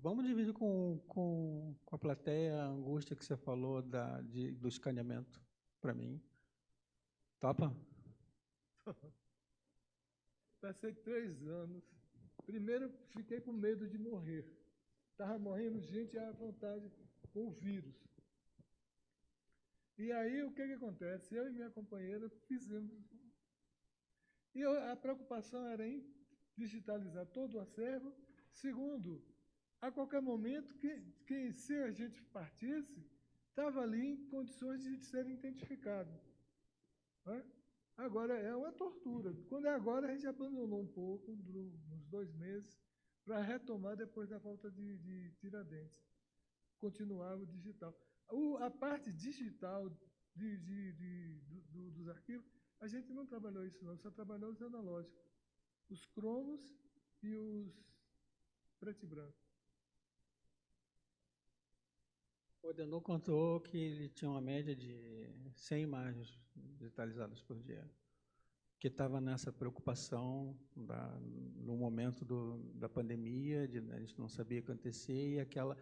Vamos dividir com a plateia a angústia que você falou do escaneamento para mim. Topa? Passei 3 anos. Primeiro, fiquei com medo de morrer. Estava morrendo gente à vontade com o vírus. E aí, o que acontece? Eu e minha companheira fizemos. E a preocupação era em digitalizar todo o acervo. Segundo, a qualquer momento, que se a gente partisse, estava ali em condições de ser identificado. Né? Agora, é uma tortura. Quando é agora, a gente abandonou um pouco, uns 2 meses, para retomar depois da volta de Tiradentes. Continuar o digital. A parte digital dos arquivos, a gente não trabalhou isso, não. Só trabalhou os analógicos. Os cromos e os preto e branco. O Adenor contou que ele tinha uma média de 100 imagens digitalizadas por dia, que estava nessa preocupação no momento da pandemia, a gente não sabia o que acontecer, e aquela...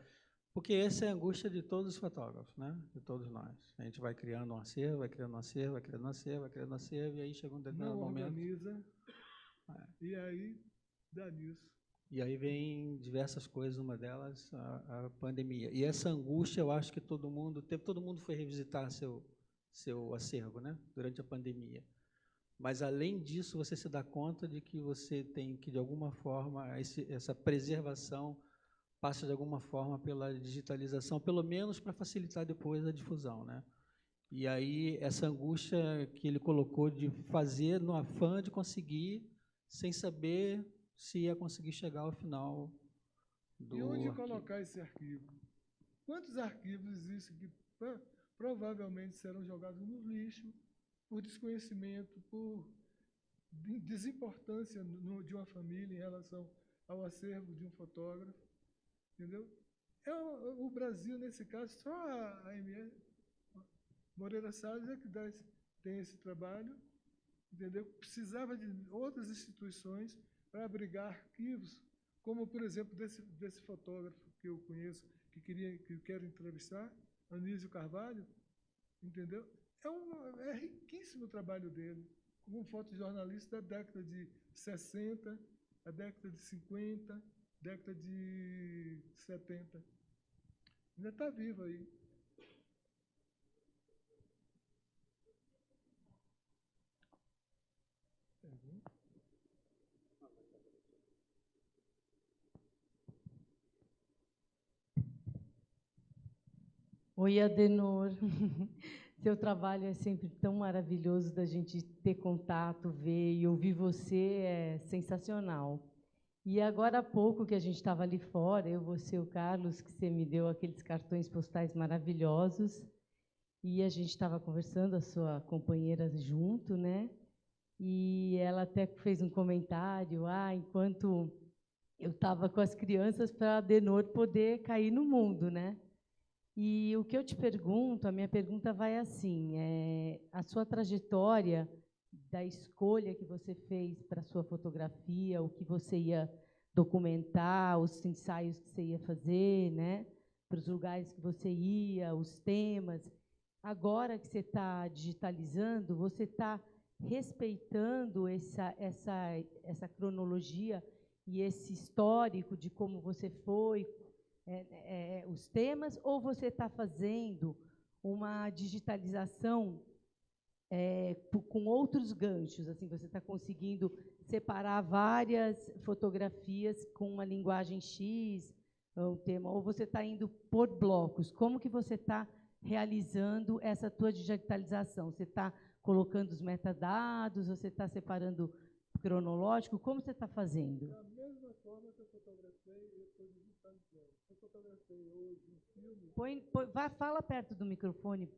Porque essa é a angústia de todos os fotógrafos, né? De todos nós. A gente vai criando um acervo, vai criando um acervo, vai criando um acervo, vai criando um acervo, e aí chega um determinado momento... Organiza, e aí dá nisso. E aí vem diversas coisas, uma delas a pandemia. E essa angústia, eu acho que todo mundo foi revisitar seu acervo, né? Durante a pandemia. Mas, além disso, você se dá conta de que você tem que, de alguma forma, essa preservação passa, de alguma forma, pela digitalização, pelo menos para facilitar depois a difusão, né? E aí, essa angústia que ele colocou de fazer no afã de conseguir, sem saber se ia conseguir chegar ao final do E onde arquivo. colocar esse arquivo? Quantos arquivos existem que provavelmente serão jogados no lixo por desconhecimento, por desimportância de uma família em relação ao acervo de um fotógrafo? Entendeu? O Brasil, nesse caso, só a MS Moreira Salles é que tem esse trabalho, entendeu? Precisava de outras instituições para abrigar arquivos, como, por exemplo, desse fotógrafo que eu conheço, que eu quero entrevistar, Anísio Carvalho, entendeu? É riquíssimo o trabalho dele, como um fotojornalista da década de 60, a década de 50, década de 70. Ainda está vivo aí. Oi, Adenor. Seu trabalho é sempre tão maravilhoso da gente ter contato, ver e ouvir você, é sensacional. E agora há pouco que a gente estava ali fora, eu, você e o Carlos, que você me deu aqueles cartões postais maravilhosos, e a gente estava conversando, a sua companheira junto, né? E ela até fez um comentário, enquanto eu estava com as crianças, para a Adenor poder cair no mundo, né? E o que eu te pergunto, a minha pergunta vai assim, a sua trajetória da escolha que você fez para a sua fotografia, o que você ia documentar, os ensaios que você ia fazer, né, para os lugares que você ia, os temas. Agora que você está digitalizando, você está respeitando essa cronologia e esse histórico de como você foi, os temas, ou você está fazendo uma digitalização com outros ganchos, assim, você está conseguindo separar várias fotografias com uma linguagem X, um tema, ou você está indo por blocos? Como que você está realizando essa tua digitalização? Você está colocando os metadados, você está separando cronológico? Como você está fazendo? Da mesma forma que eu fotografei, eu estou digitalizando. Eu fotografei hoje um filme... Fala perto do microfone,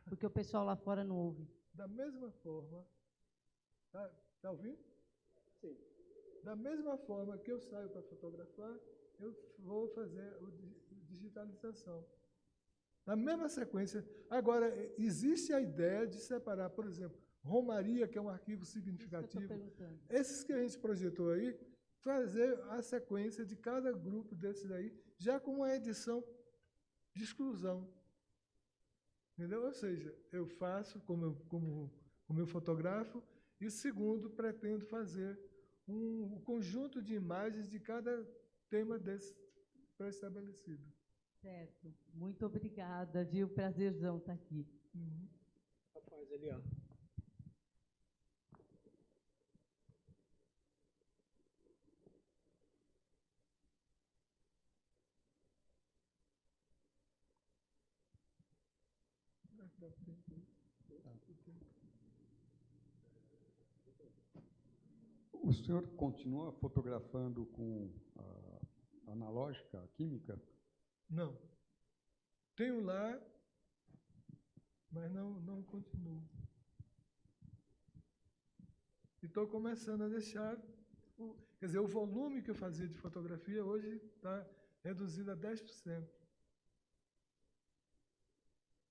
porque o pessoal lá fora não ouve. Da mesma forma... Tá ouvindo? Sim. Da mesma forma que eu saio para fotografar, eu vou fazer a digitalização. Na mesma sequência. Agora, existe a ideia de separar, por exemplo, Romaria, que é um arquivo significativo, esses que a gente projetou aí, fazer a sequência de cada grupo desses aí, já com uma edição de exclusão. Entendeu? Ou seja, eu faço como eu fotografo, e segundo, pretendo fazer um conjunto de imagens de cada tema desse pré-estabelecido. Certo. Muito obrigada, viu? Prazerzão estar aqui. Rapaz, ali, ó. O senhor continua fotografando com a analógica, a química? Não. Tenho lá, mas não continuo. E estou começando a deixar, quer dizer, o volume que eu fazia de fotografia hoje está reduzido a 10%.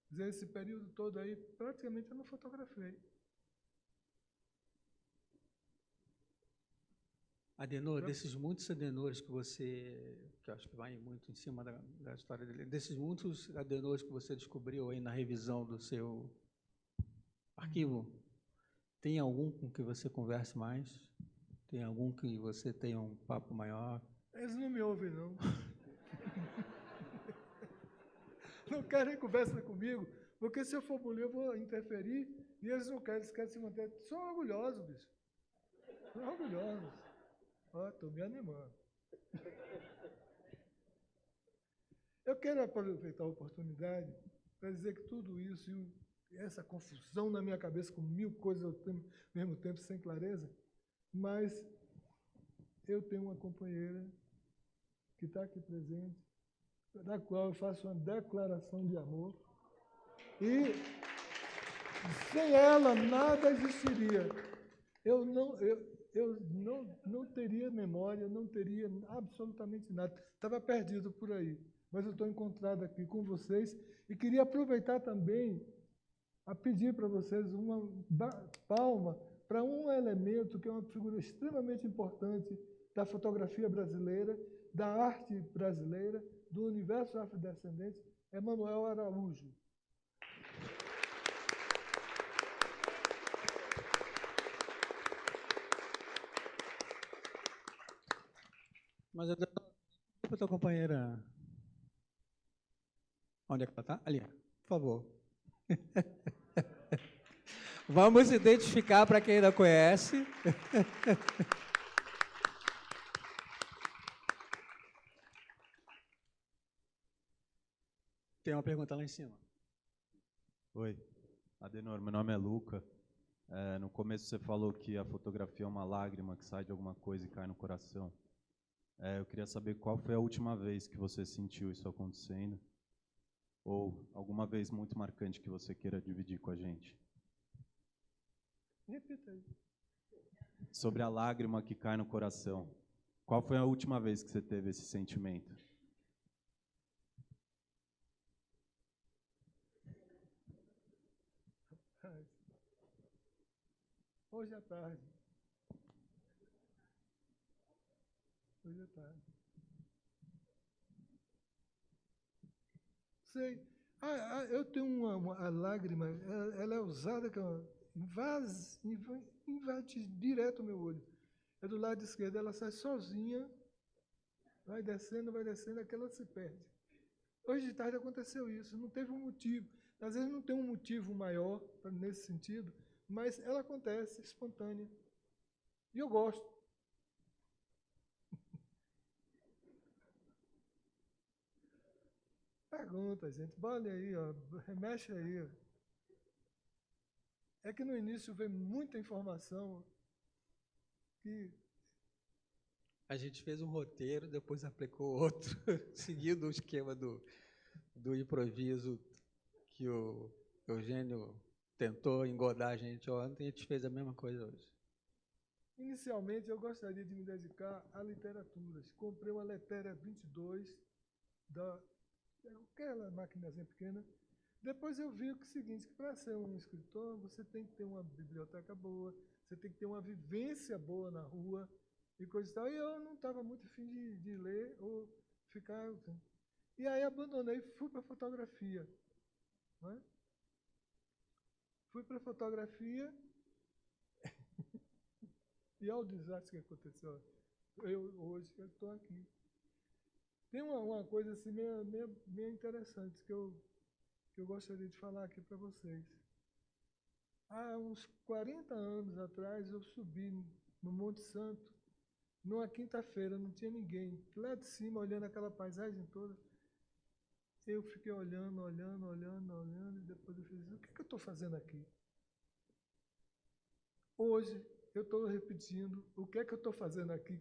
Quer dizer, esse período todo aí, praticamente eu não fotografei. Adenor, desses muitos Adenores que você, que eu acho que vai muito em cima da história dele, desses muitos Adenores que você descobriu aí na revisão do seu arquivo, tem algum com que você converse mais? Tem algum que você tenha um papo maior? Eles não me ouvem, não. Não querem conversa comigo, porque se eu for bulir, eu vou interferir, e eles não querem, eles querem se manter. São orgulhosos, bicho. São orgulhosos. Ó, estou me animando. Eu quero aproveitar a oportunidade para dizer que tudo isso, e essa confusão na minha cabeça com 1000 coisas ao mesmo tempo, sem clareza, mas eu tenho uma companheira que está aqui presente, da qual eu faço uma declaração de amor, e sem ela nada existiria. Eu não teria memória, não teria absolutamente nada. Estava perdido por aí. Mas eu estou encontrado aqui com vocês e queria aproveitar também a pedir para vocês uma palma para um elemento que é uma figura extremamente importante da fotografia brasileira, da arte brasileira, do universo afrodescendente, é Manuel Araújo. Mas eu para a tua companheira. Onde é que ela está? Ali, por favor. Vamos identificar para quem não conhece. Tem uma pergunta lá em cima. Oi, Adenor, meu nome é Luca. No começo você falou que a fotografia é uma lágrima que sai de alguma coisa e cai no coração. Eu queria saber qual foi a última vez que você sentiu isso acontecendo, ou alguma vez muito marcante que você queira dividir com a gente. Repita aí. Sobre a lágrima que cai no coração. Qual foi a última vez que você teve esse sentimento? Hoje à tarde. Hoje à tarde. Sei. Eu tenho a lágrima, ela é usada, invade direto o meu olho. É do lado esquerdo, ela sai sozinha, vai descendo, até ela se perde. Hoje de tarde aconteceu isso, não teve um motivo. Às vezes não tem um motivo maior nesse sentido, mas ela acontece espontânea. E eu gosto. Pergunta, gente. Olha aí, ó, remexe aí. Ó. É que no início veio muita informação que... A gente fez um roteiro, depois aplicou outro, seguindo o esquema do improviso que o Eugênio tentou engodar a gente ontem, a gente fez a mesma coisa hoje. Inicialmente, eu gostaria de me dedicar a literaturas. Comprei uma Letéria 22, aquela maquinazinha pequena. Depois eu vi o seguinte, que para ser um escritor, você tem que ter uma biblioteca boa, você tem que ter uma vivência boa na rua e coisa e tal. E eu não estava muito afim de ler ou ficar... E aí abandonei e fui para a fotografia. Né? Fui para a fotografia e olha o desastre que aconteceu. Hoje eu estou aqui. Tem uma coisa assim meio interessante que eu gostaria de falar aqui para vocês. Há uns 40 anos atrás, eu subi no Monte Santo, numa quinta-feira, não tinha ninguém. Lá de cima, olhando aquela paisagem toda, eu fiquei olhando, e depois eu fiz, o que eu estou fazendo aqui? Hoje, eu estou repetindo, o que é que eu estou fazendo aqui?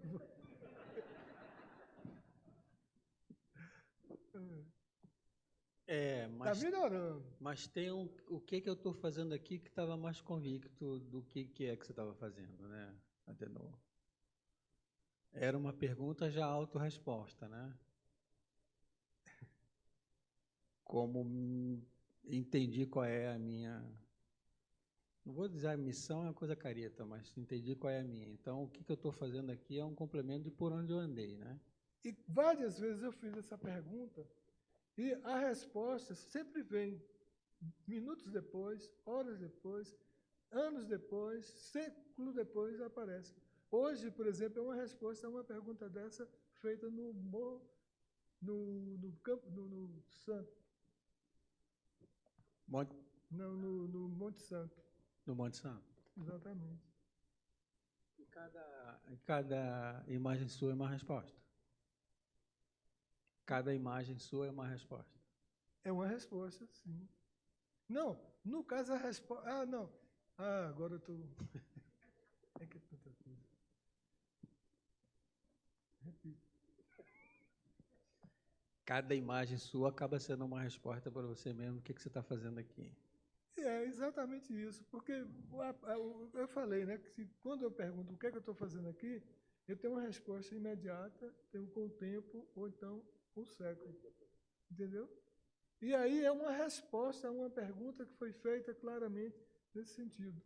Mas, está melhorando. Mas tem o que eu estou fazendo aqui que estava mais convicto do que é que você estava fazendo, né, Adenor? Era uma pergunta já autorresposta, né? Como entendi qual é a minha... Não vou dizer a missão, é uma coisa careta, mas entendi qual é a minha. Então, o que eu estou fazendo aqui é um complemento de por onde eu andei, né? E várias vezes eu fiz essa pergunta e a resposta sempre vem minutos depois, horas depois, anos depois, século depois aparece. Hoje, por exemplo, é uma resposta a uma pergunta dessa feita no campo, no Santo. Não, no Monte Santo. No Monte Santo? Exatamente. Em cada imagem sua é uma resposta. Cada imagem sua é uma resposta. É uma resposta, sim. Não, no caso a resposta... Ah, não. Ah, agora eu estou... É que é tanta coisa. Repito. Cada imagem sua acaba sendo uma resposta para você mesmo, o que você está fazendo aqui. É exatamente isso, porque eu falei, né, que quando eu pergunto o que é que eu estou fazendo aqui, eu tenho uma resposta imediata, tenho com o tempo, ou então com o século. Entendeu? E aí é uma resposta a uma pergunta que foi feita claramente nesse sentido.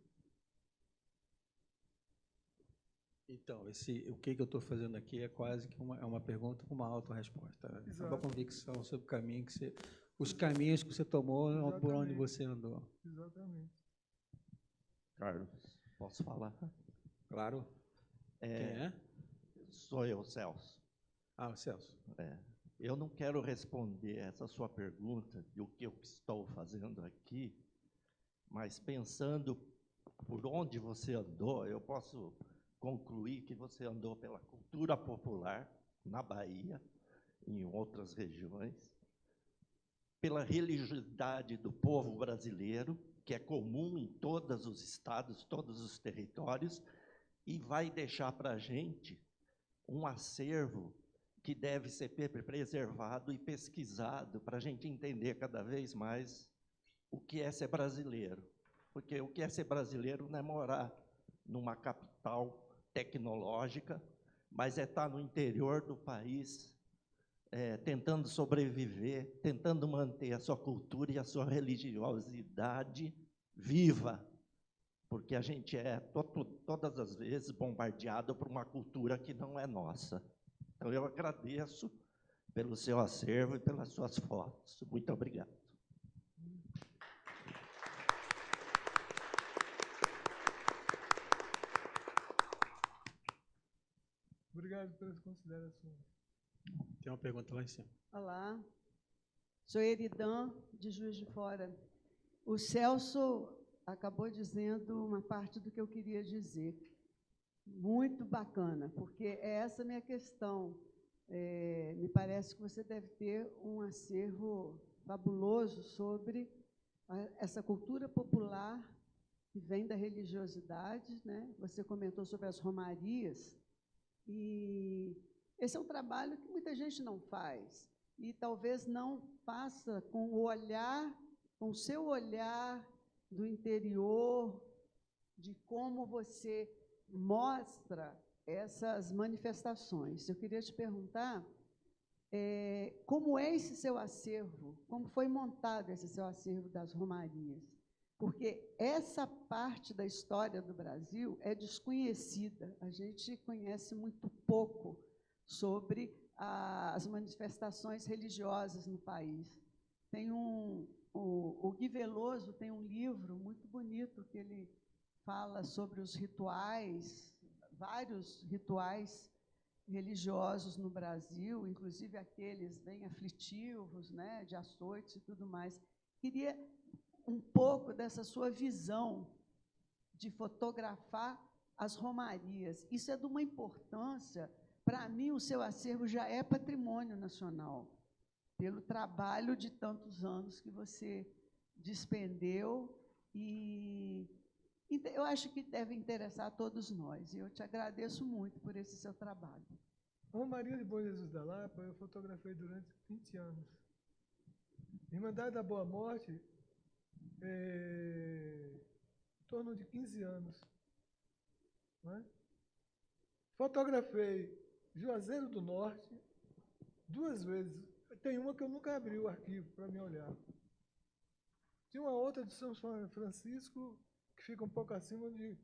Então, o que eu estou fazendo aqui é quase que uma pergunta com uma autorresposta. É uma convicção sobre o caminho os caminhos que você tomou. Exatamente. Por onde você andou. Exatamente. Carlos, posso falar? Claro. Quem é? Sou eu, Celso. Ah, o Celso. Eu não quero responder essa sua pergunta de o que eu estou fazendo aqui, mas pensando por onde você andou, eu posso concluir que você andou pela cultura popular na Bahia, em outras regiões, pela religiosidade do povo brasileiro, que é comum em todos os estados, todos os territórios, e vai deixar para a gente um acervo que deve ser preservado e pesquisado para a gente entender cada vez mais o que é ser brasileiro. Porque o que é ser brasileiro não é morar numa capital tecnológica, mas é estar no interior do país, tentando sobreviver, tentando manter a sua cultura e a sua religiosidade viva, porque a gente é todas as vezes bombardeado por uma cultura que não é nossa. Então, eu agradeço pelo seu acervo e pelas suas fotos. Muito obrigado. Obrigado pelas considerações. Tem uma pergunta lá em cima. Olá, sou Eridan, de Juiz de Fora. O Celso acabou dizendo uma parte do que eu queria dizer. Muito bacana, porque é essa a minha questão. Me parece que você deve ter um acervo fabuloso sobre essa cultura popular que vem da religiosidade, né? Você comentou sobre as romarias, e esse é um trabalho que muita gente não faz, e talvez não faça com o olhar, com o seu olhar do interior, de como você mostra essas manifestações. Eu queria te perguntar como é esse seu acervo, como foi montado esse seu acervo das romarias, porque essa parte da história do Brasil é desconhecida, a gente conhece muito pouco sobre as manifestações religiosas no país. Tem o Gui Veloso tem um livro muito bonito que ele fala sobre os rituais, vários rituais religiosos no Brasil, inclusive aqueles bem aflitivos, né, de açoites e tudo mais. Queria um pouco dessa sua visão de fotografar as romarias. Isso é de uma importância, para mim, o seu acervo já é patrimônio nacional, pelo trabalho de tantos anos que você despendeu, e eu acho que deve interessar a todos nós, e eu te agradeço muito por esse seu trabalho. Romaria de Bom Jesus da Lapa, eu fotografei durante 20 anos. Irmandade da Boa Morte, em torno de 15 anos. Não é? Fotografei Juazeiro do Norte 2 vezes. Tem uma que eu nunca abri o arquivo para me olhar. Tinha uma outra de São Francisco, que fica um pouco acima, onde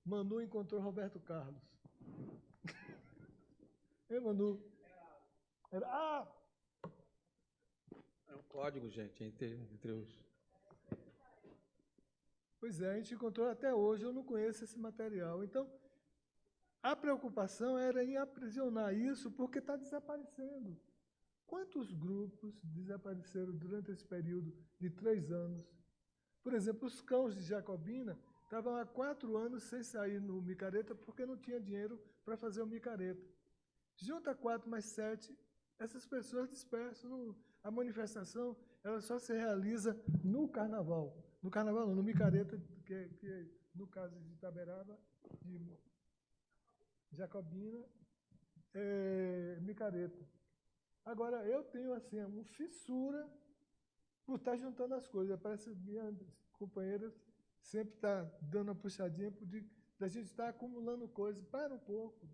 Manu encontrou Roberto Carlos. Ei, Manu? É um código, gente, entre os... Pois é, a gente encontrou até hoje, eu não conheço esse material. Então, a preocupação era em aprisionar isso, porque está desaparecendo. Quantos grupos desapareceram durante esse período de 3 anos? Por exemplo, os Cãos de Jacobina estavam há 4 anos sem sair no micareta porque não tinha dinheiro para fazer o micareta. Junta 4 mais 7, essas pessoas dispersam. A manifestação ela só se realiza no carnaval. No carnaval não, no micareta, que no caso de Itaberaba, de Jacobina, micareta. Agora, eu tenho assim, uma fissura por estar juntando as coisas. Parece que minha companheira sempre está dando uma puxadinha da gente estar acumulando coisas. Para um pouco.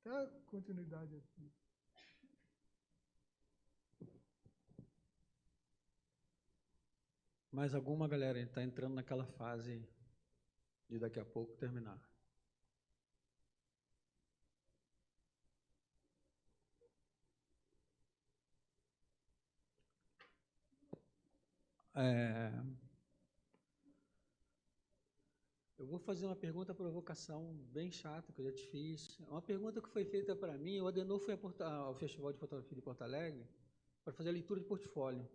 Dá continuidade aqui. Mais alguma, galera? Está entrando naquela fase de daqui a pouco terminar. Eu vou fazer uma pergunta-provocação bem chata, que eu já te fiz. Uma pergunta que foi feita para mim, o Adenor foi ao Festival de Fotografia de Porto Alegre para fazer a leitura de portfólio.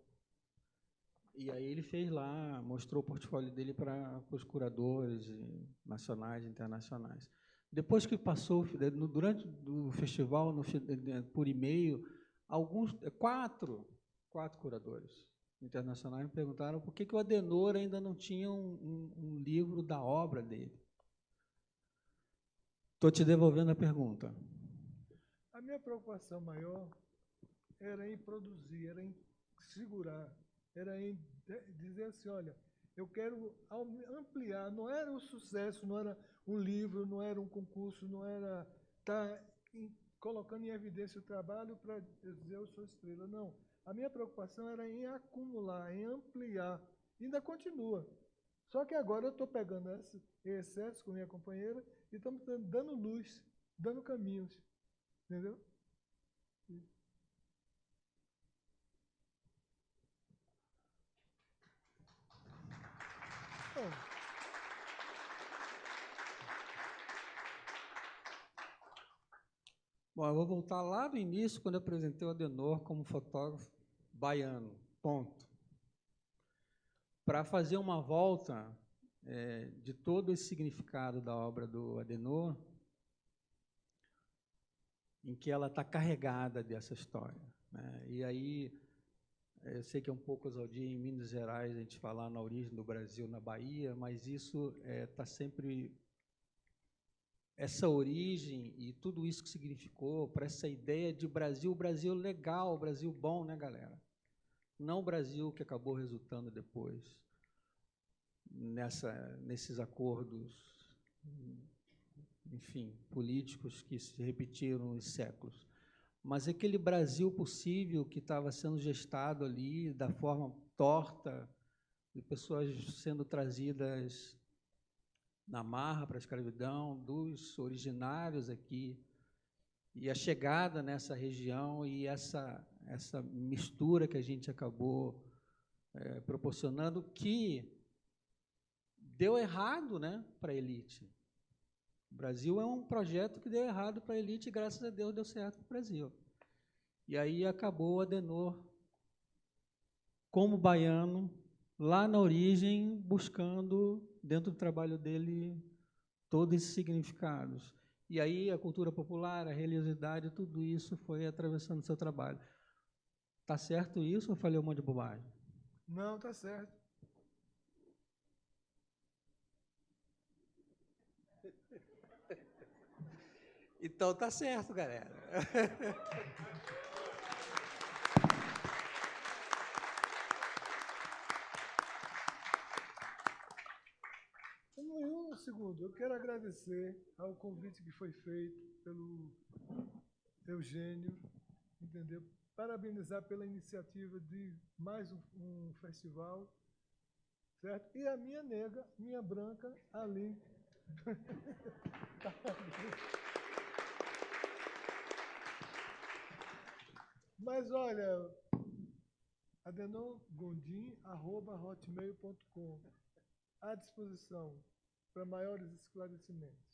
E aí ele fez lá, mostrou o portfólio dele para os curadores nacionais e internacionais. Depois que passou, durante o festival, por e-mail, quatro curadores internacionais me perguntaram por que o Adenor ainda não tinha um livro da obra dele. Estou te devolvendo a pergunta. A minha preocupação maior era em produzir, era em segurar, era em dizer assim, olha, eu quero ampliar, não era um sucesso, não era um livro, não era um concurso, não era estar colocando em evidência o trabalho para dizer eu sou estrela, não. A minha preocupação era em acumular, em ampliar. Ainda continua. Só que agora eu estou pegando esse excesso com minha companheira e estamos dando luz, dando caminhos. Entendeu? Bom, eu vou voltar lá do início, quando eu apresentei o Adenor como fotógrafo baiano, ponto. Para fazer uma volta de todo esse significado da obra do Adenor, em que ela está carregada dessa história, né? E aí, eu sei que é um pouco ousadia em Minas Gerais a gente falar na origem do Brasil na Bahia, mas isso está sempre... Essa origem e tudo isso que significou para essa ideia de Brasil legal, Brasil bom, né, galera? Não o Brasil que acabou resultando depois nesses acordos enfim, políticos que se repetiram em séculos. Mas aquele Brasil possível que estava sendo gestado ali, da forma torta, de pessoas sendo trazidas na marra para a escravidão, dos originários aqui, e a chegada nessa região e essa mistura que a gente acabou proporcionando, que deu errado, né, para a elite. O Brasil é um projeto que deu errado para a elite e, graças a Deus, deu certo para o Brasil. E aí acabou o Adenor, como baiano, lá na origem, buscando, dentro do trabalho dele, todos esses significados. E aí a cultura popular, a religiosidade, tudo isso foi atravessando o seu trabalho. Está certo isso ou falei um monte de bobagem? Não, está certo. Então tá certo, galera. Um segundo, eu quero agradecer ao convite que foi feito pelo Eugênio, entendeu? Parabenizar pela iniciativa de mais um festival, certo? E a minha nega, minha branca, ali. Mas olha, adenorgondim@hotmail.com, à disposição para maiores esclarecimentos.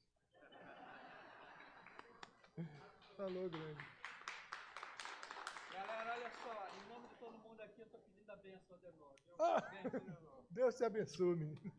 Falou, grande. Galera, olha só, em nome de todo mundo aqui, eu estou pedindo a bênção, Adenor. Deus te abençoe, menino.